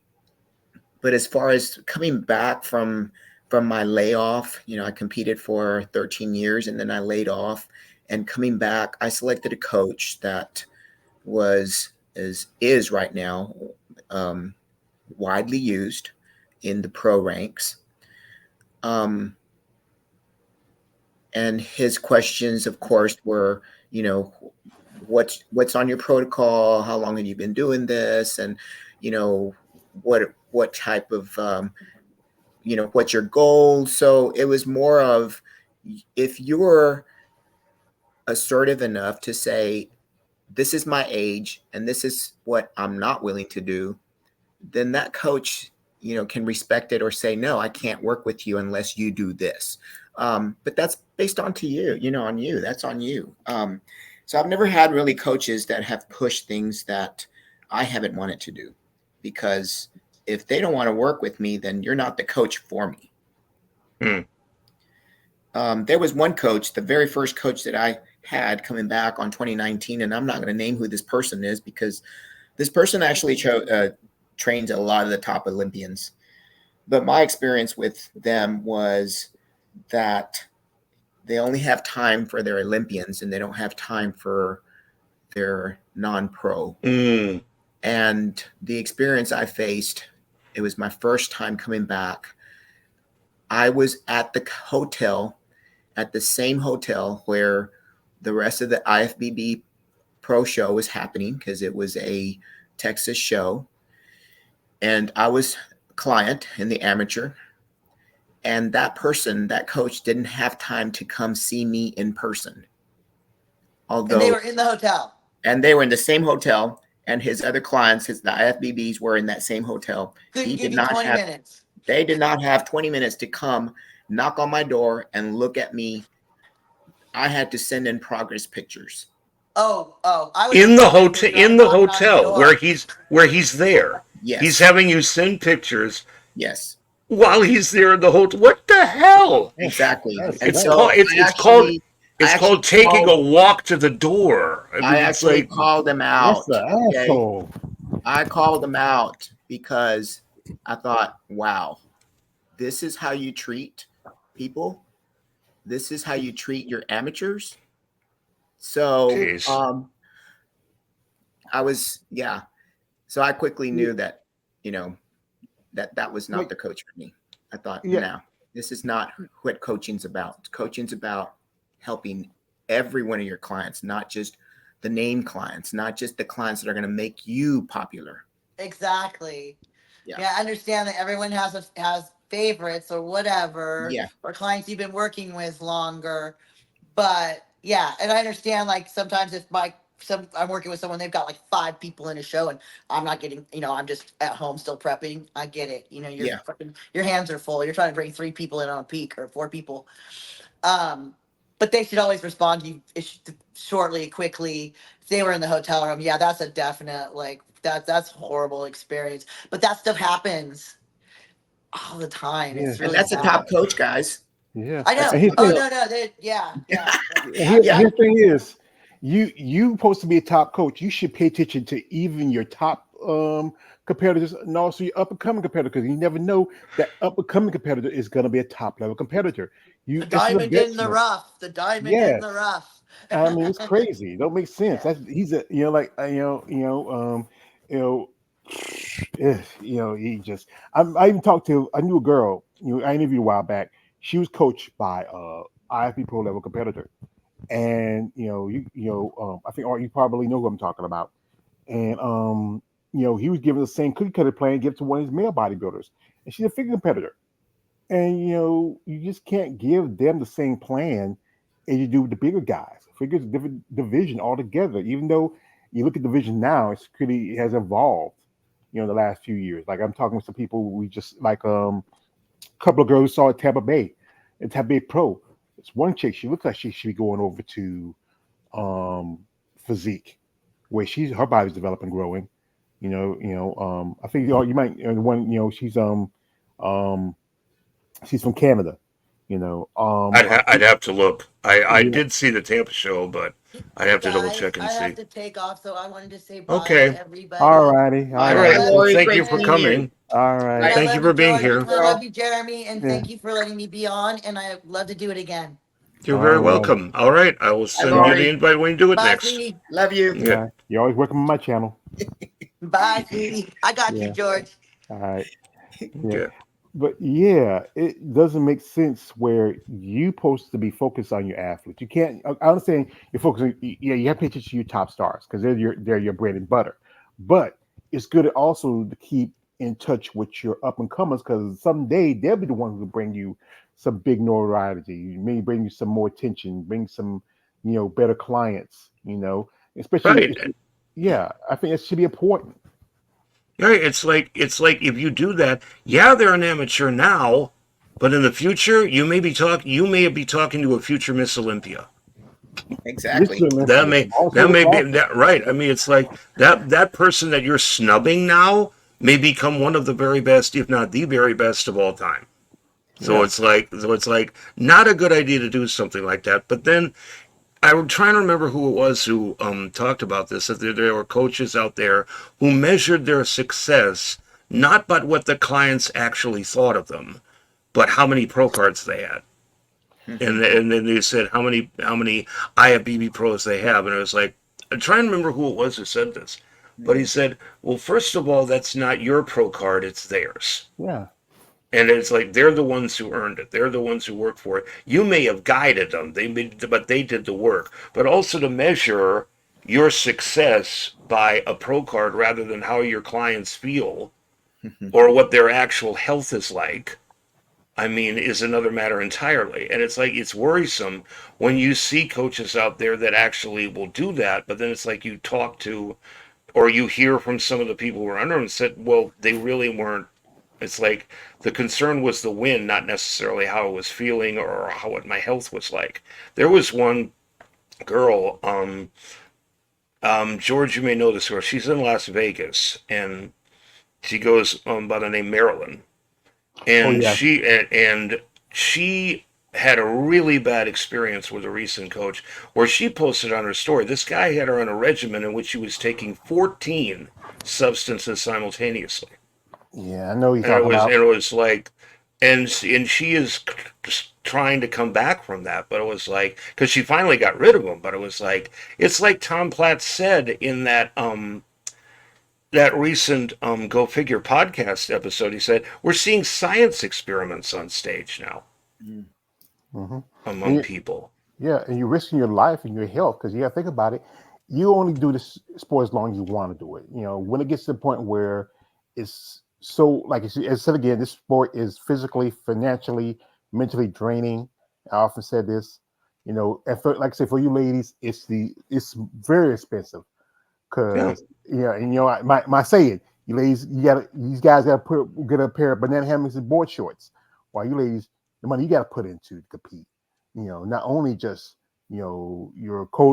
but as far as coming back from my layoff, I competed for 13 years and then I laid off. And coming back, I selected a coach that is right now um, widely used in the pro ranks. Um, and his questions, of course, were, what's on your protocol? How long have you been doing this? And what type of what's your goal? So it was more of if you're assertive enough to say, this is my age and this is what I'm not willing to do, then that coach, can respect it or say, no, I can't work with you unless you do this. But that's based on to you, on you. That's on you. So I've never had really coaches that have pushed things that I haven't wanted to do, because if they don't want to work with me, then you're not the coach for me. Hmm. There was one coach, the very first coach that I had coming back on 2019, and I'm not going to name who this person is because this person actually trains a lot of the top Olympians. But my experience with them was that they only have time for their Olympians and they don't have time for their non-pro. Mm. And the experience I faced, it was my first time coming back. I was at the hotel, at the same hotel where the rest of the IFBB pro show was happening because it was a Texas show. And I was client in the amateur. And that person, that coach, didn't have time to come see me in person. And they although were in the hotel. and they were in the same hotel, and his other clients, the IFBBs, were in that same hotel. Couldn't give you 20 minutes. They did not have 20 minutes to come knock on my door and look at me. I had to send in progress pictures. Oh, I was In the hotel. where he's there. Yes. He's having you send pictures. Yes. While he's there in the hotel. What the hell? Exactly. It's called taking a walk to the door. I mean, I actually called them out. That's an asshole. I called them out because I thought, wow, this is how you treat people. This is how you treat your amateurs. So So I quickly knew that, that was not the coach for me. I thought, no, this is not what coaching's about. Coaching's about helping every one of your clients, not just the name clients, not just the clients that are going to make you popular. Exactly. Yeah, I understand that everyone has favorites or whatever, or clients you've been working with longer. But yeah, and I understand, like, sometimes if I'm working with someone, they've got like 5 people in a show and I'm not getting, I'm just at home still prepping. I get it. Your hands are full. You're trying to bring 3 people in on a peak or 4 people. But they should always respond to you shortly, quickly. If they were in the hotel room, yeah, that's a definite, like, that's a horrible experience. But that stuff happens all the time. Yeah. It's really and that's sad. a top coach, guys. Yeah, I know. Yeah. His thing is, you supposed to be a top coach. You should pay attention to even your top competitors and also your up and coming competitor, because you never know that up and coming competitor is going to be a top level competitor. The diamond in the rough. The diamond in the rough. I mean, it's crazy. It don't make sense. He's a he just. I even talked to. I knew a girl. I interviewed a while back. She was coached by IFB pro level competitor, and I think you probably know who I'm talking about. And he was given the same cookie cutter plan given to one of his male bodybuilders, and she's a figure competitor. And you just can't give them the same plan as you do with the bigger guys. Figure's a different division altogether. Even though you look at division now, it has evolved. In the last few years. Like I'm talking with some people we just like a couple of girls saw at Tampa Bay Pro. It's one chick. She looks like she should be going over to physique, where her body's developing, growing. I think you might one. She's from Canada. I'd have to look. I did see the Tampa show, but I'd have to double check and see. I have to take off, so I wanted to say bye to everybody. All righty. Well, thank you for coming. All right. Thank you for being here. I love you, Jeremy, and thank you for letting me be on, and I'd love to do it again. You're very welcome. All right. I will send you the invite when you do it next. Sweetie. Love you. Yeah. You're always welcome on my channel. Bye, sweetie. I got you, George. All right. Yeah. But it doesn't make sense where you're supposed to be focused on your athletes. You can't. I understand you're focusing. Yeah, you have to pay attention to your top stars because they're your bread and butter. But it's good also to keep in touch with your up and comers, because someday they'll be the ones who bring you some big notoriety, maybe bring you some more attention, bring some better clients. Especially I think it should be important. Right. It's like if you do that, they're an amateur now, but in the future you may be talking to a future Miss Olympia. Exactly. That may be that, right. I mean, it's like that person that you're snubbing now may become one of the very best, if not the very best of all time. So it's like not a good idea to do something like that. But then I'm trying to remember who it was who talked about this, that there were coaches out there who measured their success not by what the clients actually thought of them, but how many pro cards they had. And then they said how many IFBB pros they have. And it was like, I'm trying to remember who it was who said this. But he said, well, first of all, that's not your pro card, it's theirs. Yeah. And it's like they're the ones who earned it. They're the ones who worked for it. You may have guided them, but they did the work. But also to measure your success by a pro card rather than how your clients feel or what their actual health is like. I mean, is another matter entirely. And it's like, it's worrisome when you see coaches out there that actually will do that, but then it's like you talk to, or you hear from some of the people who were under them and said, well, they really weren't. It's like the concern was the win, not necessarily how I was feeling or how what my health was like. There was one girl, George, you may know this girl. She's in Las Vegas, and she goes by the name Marilyn, Oh and yeah. she had a really bad experience with a recent coach where she posted on her story this guy had her on a regimen in which she was taking 14 substances simultaneously, Yeah, I know what you're and it talking was about. and it was like, and she is trying to come back from that, but it was like, because she finally got rid of him, but it was like, it's like Tom Platt said in that recent Go Figure podcast episode. He said, we're seeing science experiments on stage now Mm. Hmm. among people. Yeah, and you're risking your life and your health because you got to think about it. You only do this sport as long as you want to do it. When it gets to the point where it's so, like as I said again, this sport is physically, financially, mentally draining. I often said this. And like I say, for you ladies, it's very expensive Yeah. because and my saying, you ladies, these guys got to get a pair of banana hammocks and board shorts, while you ladies, the money you got to put into to compete. Not only just your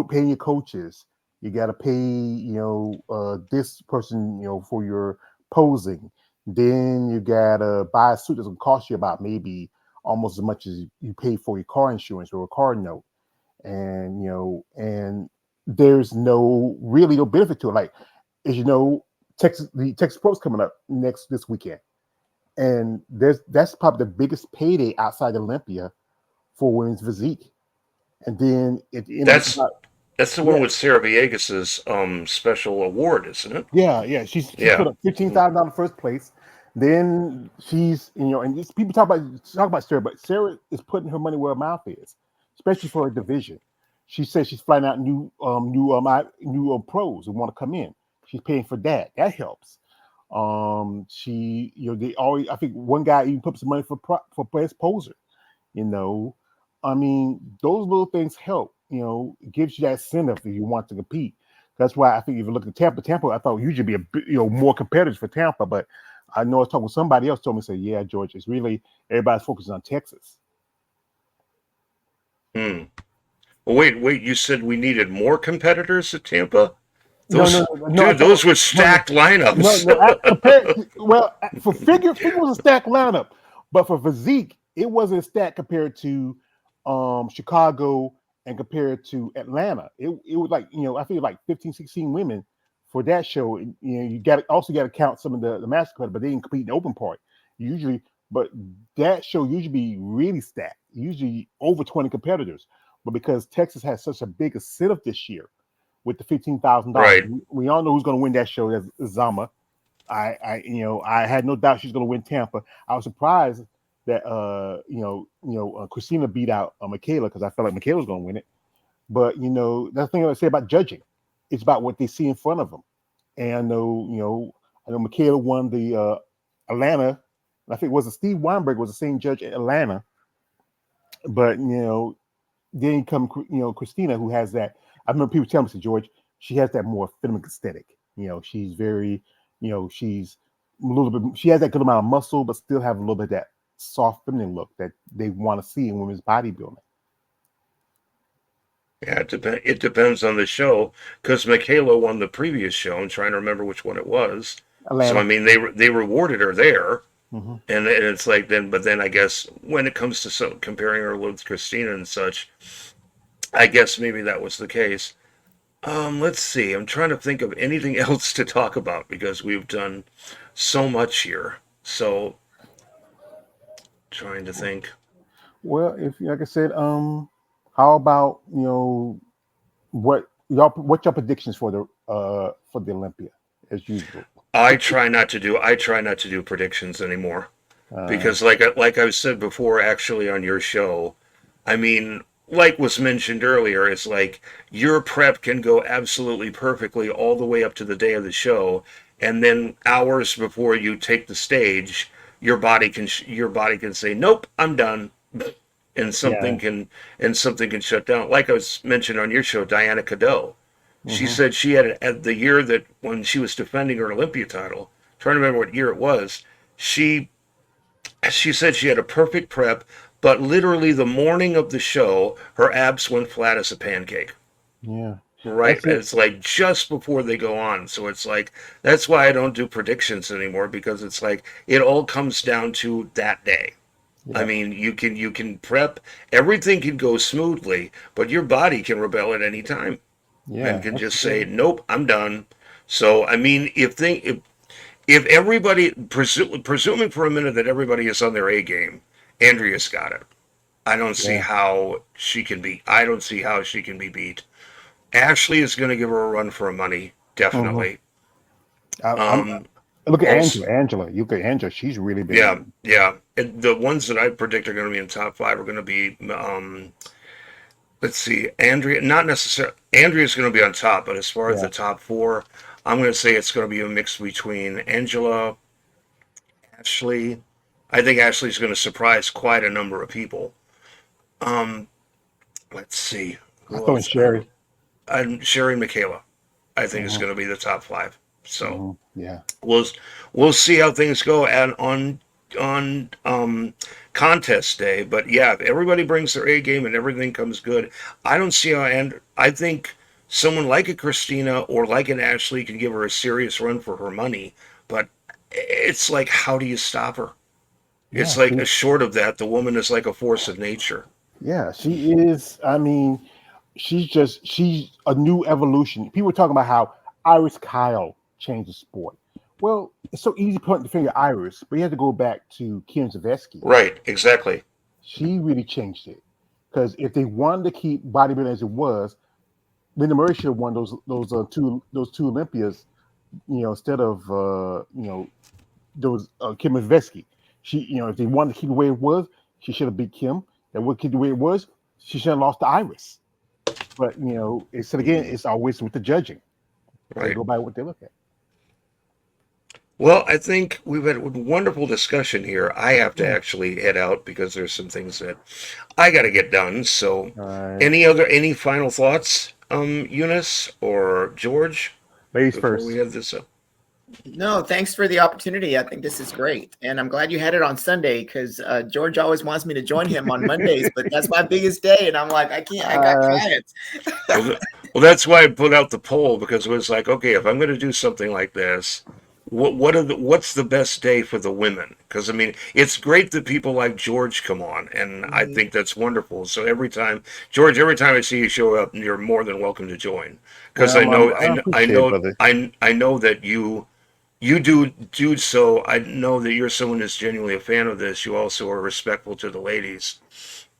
paying your coaches, you got to pay this person for your posing. Then you got to buy a suit that's gonna cost you about maybe almost as much as you pay for your car insurance or a car note, and there's no benefit to it. Like, as you know, the Texas Pro's coming up this weekend, and that's probably the biggest payday outside Olympia for women's physique. And then at the end of That's the that's the one yeah, with Sarah Villegas's special award, isn't it? yeah, she Yeah. put up $15,000 first place. Then she's and these people talk about Sarah, but Sarah is putting her money where her mouth is, especially for her division. She says she's flying out new pros who want to come in. She's paying for that. That helps. She they always, I think one guy even put some money for best poser. You know, I mean, those little things help. It gives you that incentive if you want to compete. That's why I think if you look at Tampa, I thought usually be a bit, more competitive for Tampa. But I know I was talking with somebody else, told me, say, yeah, George, it's really everybody's focusing on Texas. Hmm. Well, wait. You said we needed more competitors at Tampa? No, no, Those, no, no. I dude, thought those were no, stacked no, lineups. no. Well, for figure was a stacked lineup, but for physique, it wasn't stacked compared to Chicago and compared to Atlanta. It was like I feel like 15, 16 women for that show. You got to count some of the master club, but they didn't compete in the open part usually. But that show usually be really stacked, usually over 20 competitors. But because Texas has such a big incentive this year with the $15,000. Right. We all know who's going to win that show. That's Zama. I had no doubt she's going to win Tampa. I was surprised that Christina beat out Michaela because I felt like Michaela was going to win it. But that's the thing I say about judging. It's about what they see in front of them. And I know Michaela won the Atlanta. I think it was Steve Weinberg was the same judge at Atlanta. But then come Christina, who has that. I remember people telling me, "Say George, she has that more feminine aesthetic. She's very, she's a little bit. She has that good amount of muscle, but still have a little bit of that soft feminine look that they want to see in women's bodybuilding." Yeah, it depends on the show because Michaela won the previous show. I'm trying to remember which one it was. So I Atlanta. mean, they rewarded her there, Hmm. and it's like then, but then I guess when it comes to comparing her with Christina and such, I guess maybe that was the case. Let's see. I'm trying to think of anything else to talk about because we've done so much here. So trying to think. Well, if like I said, how about what's your predictions for the Olympia as usual? I try not to do predictions anymore Uh, because like I've said before actually on your show, I mean, like was mentioned earlier, it's like your prep can go absolutely perfectly all the way up to the day of the show, and then hours before you take the stage, your body can say, nope, I'm done, and Yeah. something can shut down. Like I was mentioned on your show, Diana Cadell. She Hmm. said she had at the year that when she was defending her Olympia title, trying to remember what year it was, she she said she had a perfect prep, but literally the morning of the show, her abs went flat as a pancake. Yeah. Right. That's it. It's like just before they go on. So it's like that's why I don't do predictions anymore, because it's like it all comes down to that day. I Yeah. mean, you can prep, everything can go smoothly, but your body can rebel at any time and Yeah. can That's just say, it. "Nope, I'm done." So, I mean, if everybody presuming for a minute that everybody is on their A game, Andrea's got it. Yeah. I don't see how she can be beat. Ashley is going to give her a run for her money, Hmm. definitely. I'm Um, look at also, Angela. Angela. You look at Angela. She's really yeah, been. yeah. And the ones that I predict are going to be in top five are going to be, let's see, Andrea. Not necessarily Andrea's going to be on top, but as far as Yeah. the top four, I'm going to say it's going to be a mix between Angela, Ashley. I think Ashley's going to surprise quite a number of people. Um, let's see, I who thought in else? Sherry. And Sherry Michaela, I think is Hmm. going to be the top five. So Hmm. Yeah. we'll we'll see how things go and on contest day. But yeah, if everybody brings their A game and everything comes good, I don't see how. And I think someone like a Christina or like an Ashley can give her a serious run for her money. But it's like, how do you stop her? It's Yeah. like, short of that, the woman is like a force of nature. Yeah. She is. I mean, she's a new evolution. People are talking about how Iris Kyle changed the sport. Well, it's so easy pointing the finger at Iris, but you have to go back to Kim Zavetsky. Right? Exactly. She really changed it. Because if they wanted to keep bodybuilding as it was, Linda Murray should have won those two Olympias, instead of those Kim Zavetsky. If they wanted to keep it the way it was, she should have beat Kim. That would keep it the way it was. She should have lost to Iris. But it's again, it's always with the judging. They Right. go by what they look at. Well, I think we've had a wonderful discussion here. I have to Yeah. actually head out because there's some things that I got to get done. So, All right. any final thoughts, Eunice or George, Ladies before we first. have this up? No, thanks for the opportunity. I think this is great. And I'm glad you had it on Sunday because George always wants me to join him on Mondays, but that's my biggest day. And I'm like, I can't, I got uh, clients. Well, well, that's why I put out the poll, because it was like, okay, if I'm going to do something like this, what's the best day for the women? Because I mean, it's great that people like George come on, and I Mhm. think that's wonderful. So every time I see you show up, you're more than welcome to join. Because well, I appreciate it, brother. I know that you do so. I know that you're someone who's genuinely a fan of this. You also are respectful to the ladies.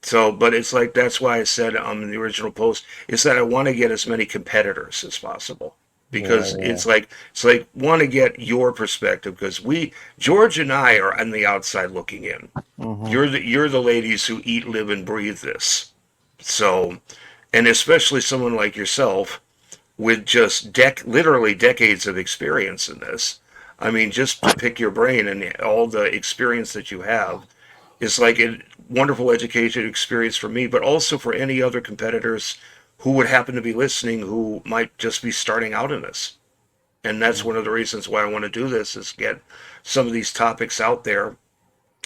So, but it's like that's why I said in the original post is that I want to get as many competitors as possible, Yeah, because yeah. it's like want to get your perspective, because we George and I are on the outside looking in. Hmm. You're the ladies who eat, live, and breathe this. So, and especially someone like yourself with just literally decades of experience in this. I mean, just to pick your brain and all the experience that you have is like a wonderful education experience for me, but also for any other competitors who would happen to be listening who might just be starting out in this. And that's one of the reasons why I want to do this, is get some of these topics out there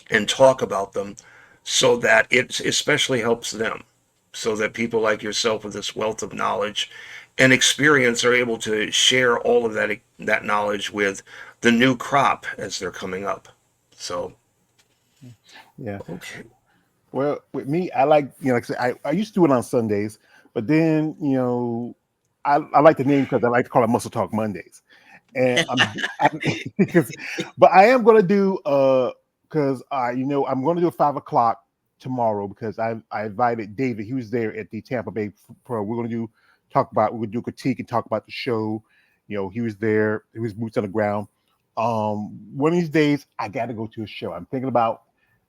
and talk about them, so that it especially helps them, so that people like yourself with this wealth of knowledge and experience are able to share all of that knowledge with the new crop as they're coming up. So, Yeah. okay. Well, with me, I like like I said, I used to do it on Sundays, but then I like the name because I like to call it Muscle Talk Mondays, and I'm because, but I am gonna do because I'm gonna do a 5 o'clock tomorrow because I invited David. He was there at the Tampa Bay Pro. We're gonna we're gonna do critique and talk about the show. He was there. He was boots on the ground. One of these days I got to go to a show. I'm thinking about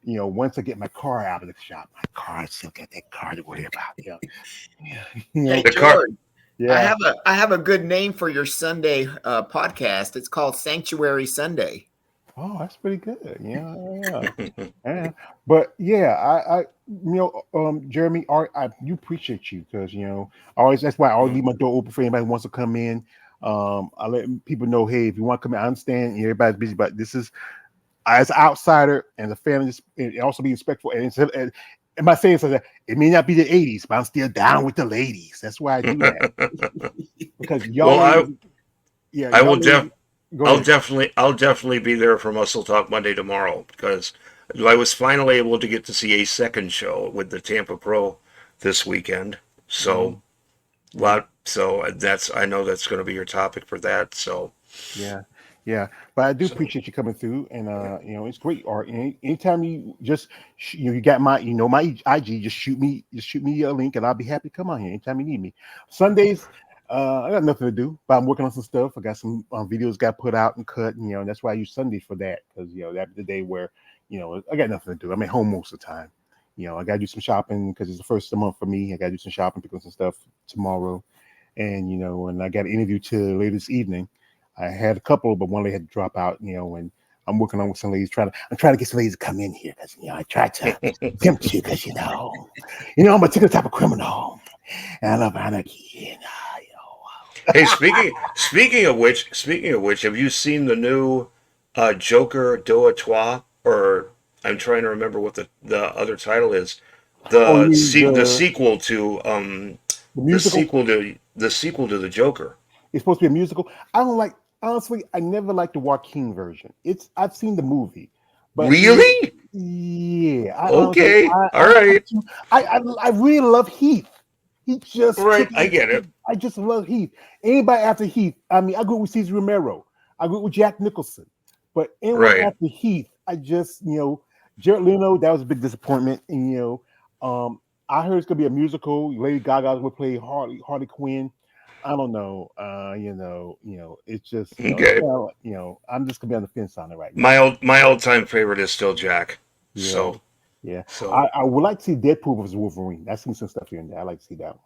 once I get my car out of the shop, I still got that car to worry about. Yeah. you Hey, know, The car. George, yeah. I have a good name for your Sunday podcast. It's called Sanctuary Sunday. Oh, that's pretty good. Yeah. But yeah, Jeremy, Art, you appreciate you because always that's why I always leave my door open for anybody who wants to come in. I let people know, hey, if you want to come in, I understand everybody's busy, but this is as an outsider and the family, and also be respectful. And by saying so that it may not be the '80s, but I'm still down with the ladies. That's why I do that because y'all Well, ladies, yeah, I will y'all ladies. Go ahead. I'll definitely be there for Muscle Talk Monday tomorrow because I was finally able to get to see a second show with the Tampa Pro this weekend. Mhm. So so that's I know that's going to be your topic for that. Yeah, yeah. But I do So appreciate you coming through, and it's great art. Anytime you just you got my my IG, just shoot me a link, and I'll be happy to come on here anytime you need me. Sundays, I got nothing to do, but I'm working on some stuff. I got some videos got put out and cut, and that's why I use Sundays for that because that's the day where I got nothing to do. I'm at home most of the time. I got to do some shopping because it's the first of the month for me. I got to do some shopping, pick up some stuff tomorrow, and I got an interview to later this evening. I had a couple, but one lady had to drop out, and I'm working on with some ladies I'm trying to get some ladies to come in here because I try to tempt you because I'm a particular type of criminal and I love anarchy. hey, speaking of which, have you seen the new Joker Deux Trois? Or I'm trying to remember what the other title is. Oh, you mean The sequel to the musical? the sequel to the Joker. It's supposed to be a musical. I don't like honestly. I never liked the Joaquin version. I've seen the movie, but Really? yeah, I honestly Okay. All right. I really love Heath. He just Right. took I me. get it. I just love Heath. Anybody after Heath, I mean, I grew up with Cesar Romero. I grew up with Jack Nicholson. But anyone Right. after Heath, I just, Jared Leno, that was a big disappointment. And, I heard it's gonna be a musical. Lady Gaga will play Harley Quinn. I don't know. It's just, Okay. I'm just gonna be on the fence on it right now. My old time favorite is still Jack. Yeah, So yeah. so I would like to see Deadpool versus Wolverine. I've seen some stuff here and there. I like to see that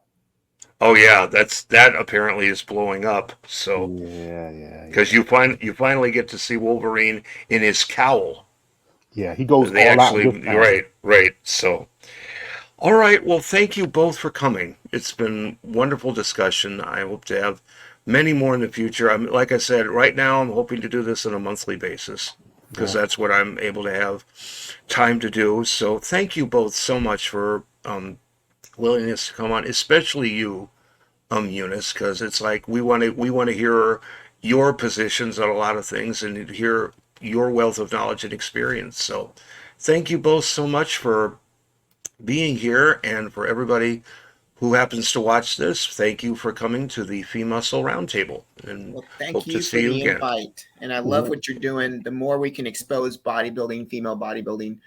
oh yeah, that apparently is blowing up. So one. Yeah, yeah, because yeah. you finally get to see Wolverine in his cowl. Yeah, he goes They all out actually this time. right. So all right. Well, thank you both for coming. It's been wonderful discussion. I hope to have many more in the future. I'm like I said, right now I'm hoping to do this on a monthly basis because Yeah. that's what I'm able to have time to do. So thank you both so much for willingness to come on, especially you, Eunice, because it's like we want to hear your positions on a lot of things and hear your wealth of knowledge and experience. So thank you both so much for being here, and for everybody who happens to watch this, thank you for coming to the Femuscle Roundtable, and Well, thank hope to you for see you the again. invite. And I love Mhm. what you're doing. The more we can expose bodybuilding, female bodybuilding,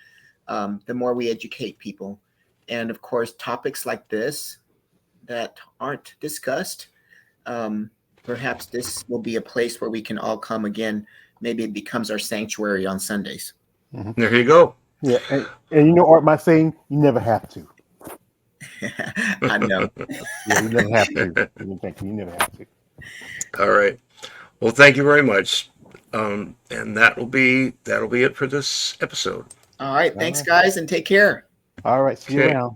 the more we educate people. And of course, topics like this that aren't discussed, um, perhaps this will be a place where we can all come again. Maybe it becomes our sanctuary on Sundays. Mhm. There you go. Yeah, and Art, my saying, you never have to. I know. Yeah, you never have to. Thank you. You never have to. All right. Well, thank you very much. And that'll be it for this episode. All right. All Thanks, right. guys, and take care. All right. See you Okay. around.